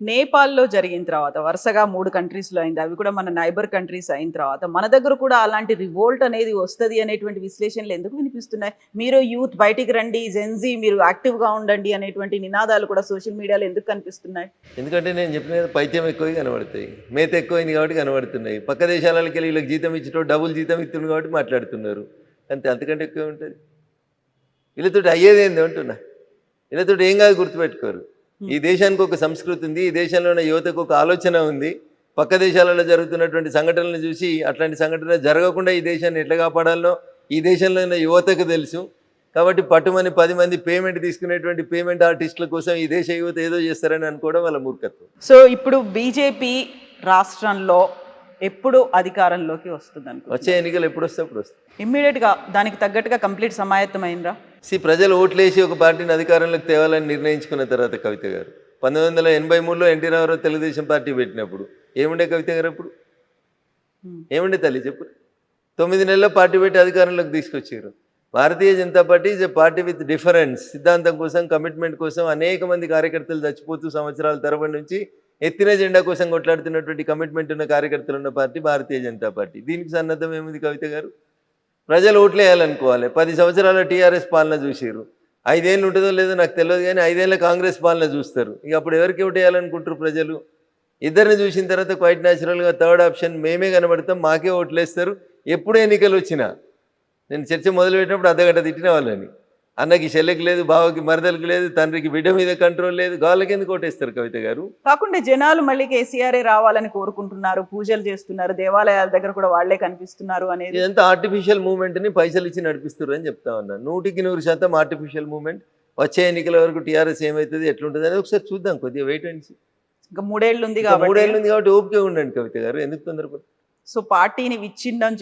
నేపాల్లో జరిగిన తర్వాత వరుసగా 3 countries లో అయింది, అవి కూడా మన నైబర్ కంట్రీస్ అయిన తర్వాత మన దగ్గర కూడా అలాంటి రివోల్ట్ అనేది వస్తుంది అనేటువంటి విశ్లేషణలు ఎందుకు వినిపిస్తున్నాయి? మీరు యూత్ బయటికి రండి, జెన్జీ మీరు యాక్టివ్ గా ఉండండి అనేటువంటి నినాదాలు కూడా సోషల్ మీడియాలో ఎందుకు కనిపిస్తున్నాయి? ఎందుకంటే నేను చెప్పిన పైత్యం ఎక్కువ కనబడతాయి, మేత ఎక్కువైంది కాబట్టి కనబడుతున్నాయి. పక్క దేశాలకి వెళ్ళి వీళ్ళకి జీతం ఇచ్చేటో డబుల్ జీతం ఇస్తుంది కాబట్టి మాట్లాడుతున్నారు అంతే, అంతకంటే ఎక్కువ ఉంటుంది. వీళ్ళతో అయ్యేది ఏంది అంటున్నా, వీళ్ళతో ఏం కాదు గుర్తుపెట్టుకోరు. ఈ దేశానికి ఒక సంస్కృతి ఉంది, ఈ దేశంలో ఉన్న యువతకు ఒక ఆలోచన ఉంది. పక్క దేశాలలో జరుగుతున్నటువంటి సంఘటనలను చూసి అట్లాంటి సంఘటన జరగకుండా ఈ దేశాన్ని ఎట్లా కాపాడాలో ఈ దేశంలో ఉన్న యువతకు తెలుసు. కాబట్టి పట్టుమని 10 మంది పేమెంట్ తీసుకునేటువంటి పేమెంట్ ఆర్టిస్టుల కోసం ఈ దేశ యువత ఏదో చేస్తారని అనుకోవడం వాళ్ళ మూర్ఖత్వం. సో ఇప్పుడు బీజేపీ రాష్ట్రంలో ఎప్పుడు అధికారంలోకి వస్తుంది అనుకో? వచ్చే ఎన్నికలు ఎప్పుడు వస్తే అప్పుడు వస్తాయి. ఇమ్మీడియట్ గా దానికి తగ్గట్టుగా కంప్లీట్ సమాయత్తమైందా? ప్రజలు ఓట్లేసి ఒక పార్టీని అధికారంలోకి తేవాలని నిర్ణయించుకున్న తర్వాత కవిత గారు 1983లో ఎన్టీ రామారావు తెలుగుదేశం పార్టీ పెట్టినప్పుడు ఏముండే కవిత గారు? అప్పుడు ఏముండే తల్లి చెప్పు? 9 నెలల్లో పార్టీ పెట్టి అధికారంలోకి తీసుకొచ్చారు. Bharatiya Janata party is a party with difference. సిద్ధాంతం కోసం, కమిట్మెంట్ కోసం అనేక మంది కార్యకర్తలు చచ్చిపోతూ సంవత్సరాల తరబడి నుంచి ఎత్తిన జెండా కోసం కొట్లాడుతున్నటువంటి కమిట్మెంట్ ఉన్న కార్యకర్తలు ఉన్న పార్టీ భారతీయ జనతా పార్టీ. దీనికి సన్నద్ధం ఏముంది కవిత గారు? ప్రజలు ఓట్లు వేయాలనుకోవాలి. 10 సంవత్సరాల టీఆర్ఎస్ పాలన చూసారు, 5 ఏళ్ళు ఉంటుందో లేదో నాకు తెలియదు కానీ 5 ఏళ్ళ కాంగ్రెస్ పాలన చూస్తారు. ఇక అప్పుడు ఎవరికి ఓటు వేయాలనుకుంటారు ప్రజలు? ఇద్దరిని చూసిన తర్వాత క్వైట్ న్యాచురల్గా థర్డ్ ఆప్షన్ మేమే కనబడతాం, మాకే ఓట్లు వేస్తారు. ఎప్పుడు ఎన్నికలు వచ్చినా నేను చర్చ మొదలుపెట్టినప్పుడు అర్ధగంట తిట్టిన వాళ్ళని, అన్నకి చెల్లెకి లేదు, బావకి మరదలకి లేదు, తండ్రికి బిడ్డ మీద కంట్రోల్ లేదు, గాళ్ళకి ఎందుకు ఓటేస్తారు కవిత గారు? కాకుండా జనాలు మళ్ళీ కేసీఆర్ రావాలని కోరుకుంటున్నారు, పూజలు చేస్తున్నారు, దేవాలయాల దగ్గర కూడా వాళ్లే కనిపిస్తున్నారు అనేది ఇదంతా ఆర్టిఫిషియల్ మూవ్మెంట్ని పైసలు ఇచ్చి నడిపిస్తారు అని చెప్తా ఉన్నాను. 100% ఆర్టిఫిషియల్ మూవ్మెంట్. వచ్చే ఎన్నికల వరకు టీఆర్ఎస్ ఏమవుతుంది, ఎట్లుంటుంది అనేది ఒకసారి చూద్దాం. కొద్దిగా వెయిట్ అండి. ఇంకా 3 ఏళ్ళు ఉంది కాబట్టి ఓపిక ఉండండి కవిత గారు, ఎందుకు తొందరపడు? సో పార్టీని విచ్ఛిన్నం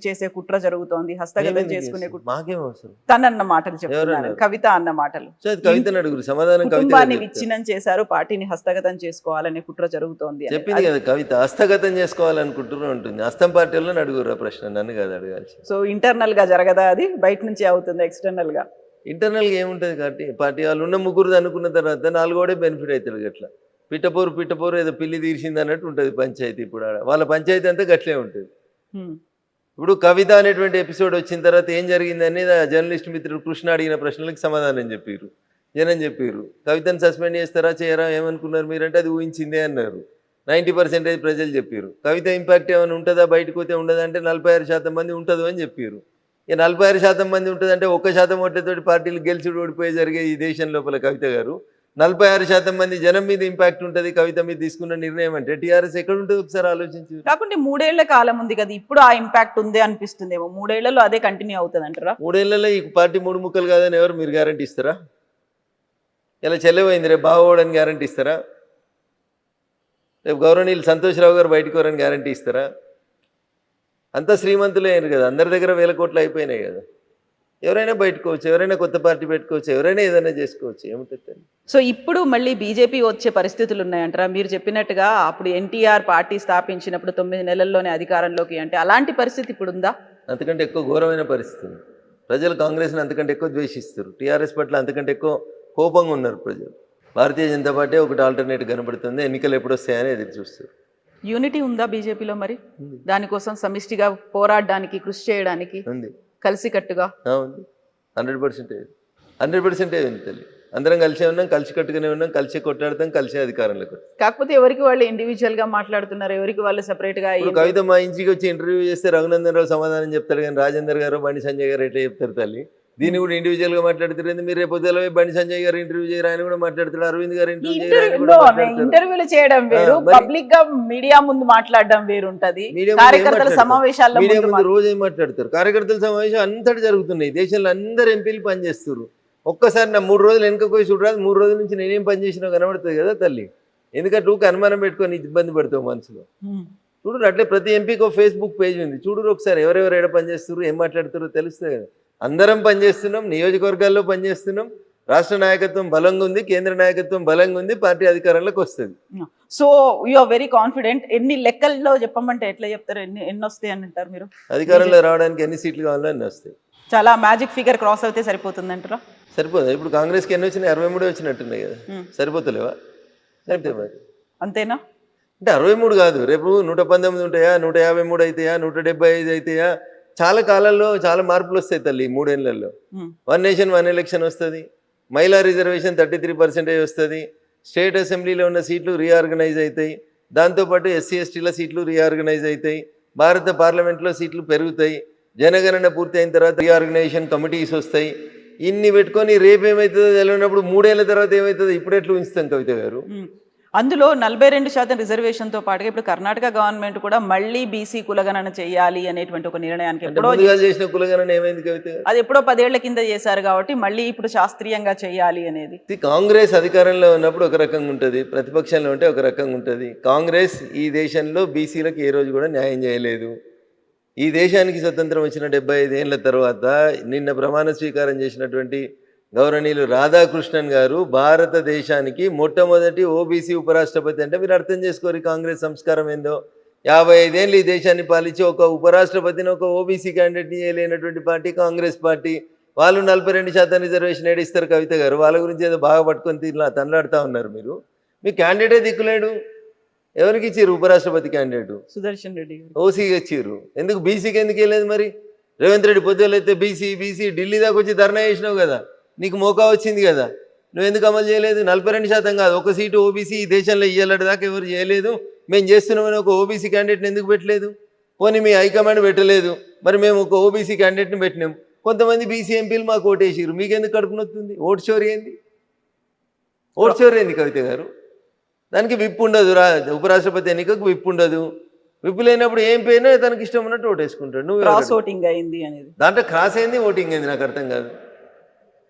చేసే కుట్ర జరుగుతోంది, హస్తగతం చేసుకునే కుట్ర. మాకేం అవసరం? తనన్న మాటలు చెప్తున్నారు, కవిత అన్న మాటలు. కవిత అడుగురు సమాధానం. కుటుంబాన్ని విచ్ఛిన్నం చేశారు, పార్టీని హస్తగతం చేసుకోవాలనే కుట్ర జరుగుతోంది చెప్పింది కదా కవిత. హస్తగతం చేసుకోవాలనుకుంటున్నా ఉంటుంది. హస్తం పార్టీలో అడుగురా ప్రశ్న, నన్ను కాదు అడగాల్సి. సో ఇంటర్నల్ గా జరగదా అది? బయట నుంచి అవుతుంది ఎక్స్టర్నల్ గా? ఇంటర్నల్ గా ఏముంటుంది కాబట్టి పార్టీ వాళ్ళు ఉన్న ముగ్గురు అనుకున్న తర్వాత 4 బెనిఫిట్ అవుతాడు. గట్లా పిట్టపోరు ఏదో పిల్లి తీర్చింది అన్నట్టు ఉంటుంది పంచాయతీ. ఇప్పుడు వాళ్ళ పంచాయతీ అంతా గట్లే ఉంటుంది. ఇప్పుడు కవిత అనేటువంటి ఎపిసోడ్ వచ్చిన తర్వాత ఏం జరిగిందని జర్నలిస్ట్ మిత్రుడు కృష్ణ అడిగిన ప్రశ్నలకు సమాధానం చెప్పారు, జనం చెప్పారు. కవితను సస్పెండ్ చేస్తారా చేయరా ఏమనుకున్నారు మీరంటే అది ఊహించిందే అన్నారు. 90% ప్రజలు చెప్పారు. కవిత ఇంపాక్ట్ ఏమైనా ఉంటుందా బయటకు పోతే ఉండదంటే 46% మంది ఉంటుందో అని చెప్పారు. ఇక 46% మంది ఉంటుందంటే 1% ఓట్లతోటి పార్టీలు గెలిచి ఓడిపోయి జరిగే ఈ దేశం లోపల కవిత గారు 46% మంది జనం మీద ఇంపాక్ట్ ఉంటుంది కవిత మీద తీసుకున్న నిర్ణయం అంటే టీఆర్ఎస్ ఎక్కడ ఉంటుంది ఒకసారి ఆలోచించి. కాకుంటే 3 ఏళ్ల కాలం ఉంది కదా, ఇప్పుడు ఆ ఇంపాక్ట్ ఉంది అనిపిస్తుందేమో. 3 ఏళ్లలో అదే కంటిన్యూ అవుతుంది అంటారా? 3 ఏళ్లలో ఈ పార్టీ 3 ముక్కలు కాదని ఎవరు మీరు గ్యారంటీ ఇస్తారా? ఇలా చెల్లెపోయింది రేపు బాగోడని గ్యారంటీ ఇస్తారా? రేపు గౌరవనీయులు సంతోష్రావు గారు బయటకు వరని గ్యారంటీ ఇస్తారా? అంతా శ్రీమంతులే అయ్యారు కదా, అందరి దగ్గర 1000 కోట్లు అయిపోయినాయి కదా. ఎవరైనా బయటకోవచ్చు, ఎవరైనా కొత్త పార్టీ పెట్టుకోవచ్చు, ఎవరైనా ఏదైనా చేసుకోవచ్చు, ఏముంటుంది. సో ఇప్పుడు మళ్ళీ బీజేపీ వచ్చే పరిస్థితులు ఉన్నాయంటారా? మీరు చెప్పినట్టుగా అప్పుడు ఎన్టీఆర్ పార్టీ స్థాపించినప్పుడు 9 నెలల్లోనే అధికారంలోకి అంటే అలాంటి పరిస్థితి ఇప్పుడు ఉందా? అంతకంటే ఎక్కువ ఘోరమైన పరిస్థితి ఉంది. ప్రజలు కాంగ్రెస్ని అంతకంటే ఎక్కువ ద్వేషిస్తారు, టీఆర్ఎస్ పట్ల అంతకంటే ఎక్కువ కోపంగా ఉన్నారు ప్రజలు. భారతీయ జనతా పార్టీ ఒకటి ఆల్టర్నేట్ కనబడుతుంది, ఎన్నికలు ఎప్పుడు వస్తాయని ఎదురు చూస్తారు. యూనిటీ ఉందా బీజేపీలో? మరి దానికోసం సమిష్టిగా పోరాడడానికి కృషి చేయడానికి ఉంది, కలిసికట్టుగా ఉంది. 100% ఉంది తల్లి. అందరం కలిసే ఉన్నాం, కలిసి కట్టుకునే ఉన్నాం, కలిసి కొట్లాడతాం, కలిసి అధికారంలోకి. కాకపోతే ఎవరికి వాళ్ళు ఇండివిజువల్ గా మాట్లాడుతున్నారు, ఎవరికి వాళ్ళు సెపరేట్ గా. కవిత మా ఇంటికి వచ్చి ఇంటర్వ్యూ చేస్తే రఘునందన్ రావు సమాధానం చెప్తాడు కానీ రాజేందర్ గారు బండి సంజయ్ గారు ఎట్లా చెప్తారు తల్లి? దీన్ని కూడా ఇండివిజువల్ గా మాట్లాడుతారు. మీరు రేపు పొద్దున బండి సంజయ్ గారు ఇంటర్వ్యూ చేయరు, ఆయన కూడా మాట్లాడుతాడు. అరవింద్ గారు ఇంటర్వ్యూలు చేయడం వేరు, పబ్లిక్ గా మీడియా ముందు మాట్లాడడం వేరు ఉంటది. కార్యకర్తల సమావేశాల్లో రోజు ఏం మాట్లాడతారు? కార్యకర్తల సమావేశం అంతటి జరుగుతున్నాయి దేశంలో, అందరు ఎంపీలు పనిచేస్తారు. ఒక్కసారి నా 3 రోజులు వెనక పోయి చూడరాదు, 3 రోజుల నుంచి నేనేం పని చేసినా కనబడుతుంది కదా తల్లి. ఎందుకంటే ఊరికి అనుమానం పెట్టుకొని ఇబ్బంది పడతావు మనసులో. చూడు అట్లే ప్రతి ఎంపీకి ఒక ఫేస్బుక్ పేజ్ ఉంది, చూడు ఒకసారి ఎవరెవరు ఎక్కడ పనిచేస్తారు, ఏం మాట్లాడుతారో తెలుస్తుంది కదా. అందరం పనిచేస్తున్నాం, నియోజకవర్గాల్లో పనిచేస్తున్నాం, రాష్ట్ర నాయకత్వం బలంగా ఉంది, కేంద్ర నాయకత్వం బలంగా ఉంది, పార్టీ అధికారంలోకి వస్తుంది. So are very confident. ఎన్ని లెక్కల్లో చెప్పమంటే ఎట్లా చెప్తారు? ఎన్ని వస్తాయి అని అంటారు మీరు? అధికారంలో రావడానికి ఎన్ని సీట్లు కావాలో అన్ని వస్తాయి. చాలా మ్యాజిక్ ఫిగర్ క్రాస్ అవుతే సరిపోతుంది అంటారా? సరిపోదు. ఇప్పుడు కాంగ్రెస్కి ఎన్ని వచ్చినాయి? 63 వచ్చినట్టున్నాయి కదా. సరిపోతలేవా? అంతే మరి. అంతేనా? అంటే 63 కాదు, రేపు 119 ఉంటాయా, 153 అవుతాయా, 175 అవుతాయా? చాలా కాలంలో చాలా మార్పులు వస్తాయి తల్లి. 3 ఏళ్లలో వన్ నేషన్ వన్ ఎలక్షన్ వస్తుంది. మహిళా రిజర్వేషన్ 33% వస్తుంది. స్టేట్ అసెంబ్లీలో ఉన్న సీట్లు రీఆర్గనైజ్ అవుతాయి. దాంతోపాటు ఎస్సీ ఎస్టీల సీట్లు రీఆర్గనైజ్ అవుతాయి. భారత పార్లమెంట్లో సీట్లు పెరుగుతాయి. జనగణన పూర్తి అయిన తర్వాత రీఆర్గనైజేషన్ కమిటీస్ వస్తాయి. ఇన్ని పెట్టుకొని రేపు ఏమవుతుందో తెలియనప్పుడు 3 ఏళ్ల తర్వాత ఏమవుతుందో ఇప్పుడు ఎట్లా ఉంచుతాం కవిత గారు? అందులో 42% రిజర్వేషన్తో పాటుగా ఇప్పుడు కర్ణాటక గవర్నమెంట్ కూడా మళ్ళీ బీసీ కులగణన చేయాలి అనేటువంటి ఒక నిర్ణయానికి ఎప్పుడో చేసిన కులగణన ఏమైంది కవిత గారు? అది ఎప్పుడో 10 ఏళ్ల కింద చేశారు కాబట్టి మళ్ళీ ఇప్పుడు శాస్త్రీయంగా చేయాలి అనేది. కాంగ్రెస్ అధికారంలో ఉన్నప్పుడు ఒక రకంగా ఉంటుంది, ప్రతిపక్షంలో ఉంటే ఒక రకంగా ఉంటుంది. కాంగ్రెస్ ఈ దేశంలో బీసీలకు ఏ రోజు కూడా న్యాయం చేయలేదు. ఈ దేశానికి స్వతంత్రం వచ్చిన 75 ఏళ్ల తర్వాత నిన్న ప్రమాణ స్వీకారం చేసినటువంటి గౌరవనీయులు రాధాకృష్ణన్ గారు భారతదేశానికి మొట్టమొదటి ఓబీసీ ఉపరాష్ట్రపతి. అంటే మీరు అర్థం చేసుకోరు కాంగ్రెస్ సంస్కారం ఏందో. 55 ఏళ్ళు ఈ దేశాన్ని పాలించి ఒక ఉపరాష్ట్రపతిని, ఒక ఓబీసీ క్యాండిడేట్ని చేయలేనటువంటి పార్టీ కాంగ్రెస్ పార్టీ. వాళ్ళు 42% రిజర్వేషన్ ఏడిస్తారు కవిత గారు. వాళ్ళ గురించి ఏదో బాగా పట్టుకొని తనలాడుతూ ఉన్నారు మీరు. మీ క్యాండిడేటే దిక్కులేడు. ఎవరికి ఇచ్చారు ఉపరాష్ట్రపతి క్యాండిడేట్? సుదర్శన్ రెడ్డి గారు ఓసీకి ఇచ్చారు. ఎందుకు బీసీకి ఎందుకు వెళ్ళలేదు మరి? రేవంత్ రెడ్డి పొద్దులు అయితే బీసీ ఢిల్లీ దాకా వచ్చి ధర్నా చేసినావు కదా, నీకు మోకా వచ్చింది కదా, నువ్వు ఎందుకు అమలు చేయలేదు? 42% కాదు, ఒక సీటు ఓబీసీ ఈ దేశంలో ఇయ్యాలటి దాకా ఎవరు చేయలేదు. మేము చేస్తున్నామని ఒక ఓబీసీ క్యాండిడేట్ని ఎందుకు పెట్టలేదు? పోనీ మీ హైకమాండ్ పెట్టలేదు, మరి మేము ఒక ఓబీసీ క్యాండిడేట్ని పెట్టినాం. కొంతమంది బీసీ ఎంపీలు మాకు ఓటేసారు, మీకెందుకు కడుపు నొత్తుంది? ఓటు చోరీ ఏంది? ఓటు చోరీ ఏంది కవిత గారు? దానికి విప్పు ఉండదు. ఉపరాష్ట్రపతి ఎన్నికకు విప్పు ఉండదు. విప్పు లేనప్పుడు ఏం పోయినా తనకి ఇష్టం ఉన్నట్టు ఓటేసుకుంటాడు. నువ్వు క్రాస్ ఓటింగ్ అయింది అనేది, దాంట్లో క్రాస్ అయింది, ఓటింగ్ అయింది, నాకు అర్థం కాదు.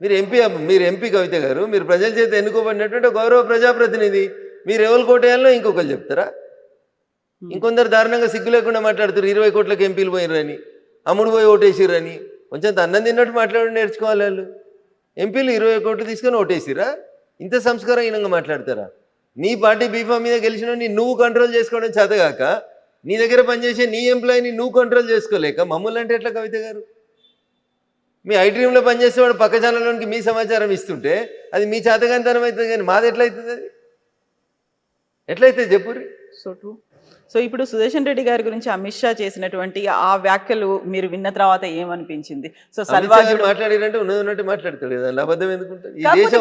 మీరు ఎంపీ కవిత గారు, మీరు ప్రజల చేత ఎన్నుకోబడినటువంటి గౌరవ ప్రజాప్రతినిధి. మీరు ఎవరు కోటేయాలో ఇంకొకరు చెప్తారా? ఇంకొందరు దారుణంగా సిగ్గు లేకుండా మాట్లాడుతారు. 20 కోట్లకు ఎంపీలు పోయినరని, అమ్ముడు పోయి ఓటేసిరని. కొంచెం అన్నం తిన్నట్టు మాట్లాడి నేర్చుకోవాలి వాళ్ళు. ఎంపీలు 20 కోట్లు తీసుకొని ఓటేసిరా? ఇంత సంస్కారహీనంగా మాట్లాడతారా? నీ పార్టీ బీఫామ్ మీద గెలిచిన నువ్వు కంట్రోల్ చేసుకోవడం చేతగాక, నీ దగ్గర పనిచేసే నీ ఎంప్లాయీని నువ్వు కంట్రోల్ చేసుకోలేక మమ్మల్ని అంటే ఎట్లా కవిత గారు? మీ ఐటీఎంలో పనిచేసేవాడు పక్క ఛానల్లోనికి మీ సమాచారం ఇస్తుంటే అది మీ చేతగానితనం అవుతుంది, కానీ మాది ఎట్లయితుంది? అది ఎట్లయితే చెప్పుర్రి. So true. సో ఇప్పుడు సుదర్శన్ రెడ్డి గారి గురించి అమిత్ షా చేసినటువంటి ఆ వ్యాఖ్యలు మీరు విన్న తర్వాత ఏమనిపించింది? సో సల్వాజుడు మాట్లాడినంటే ఉన్నట్టు మాట్లాడతాడు కదా, అబద్ధం ఎందుకుంటుంది?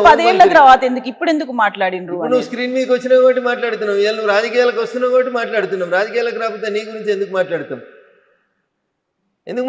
10 ఏళ్ల తర్వాత ఎందుకు ఇప్పుడు ఎందుకు మాట్లాడినరు? నువ్వు స్క్రీన్ మీదకి వచ్చినావు కాబట్టి మాట్లాడుతున్నావు, ఇవాళ నువ్వు రాజకీయాలకు వస్తున్నావు కాబట్టి మాట్లాడుతున్నావు. రాజకీయాలకు రాకపోతే నీ గురించి ఎందుకు మాట్లాడుతాం? ఎందుకు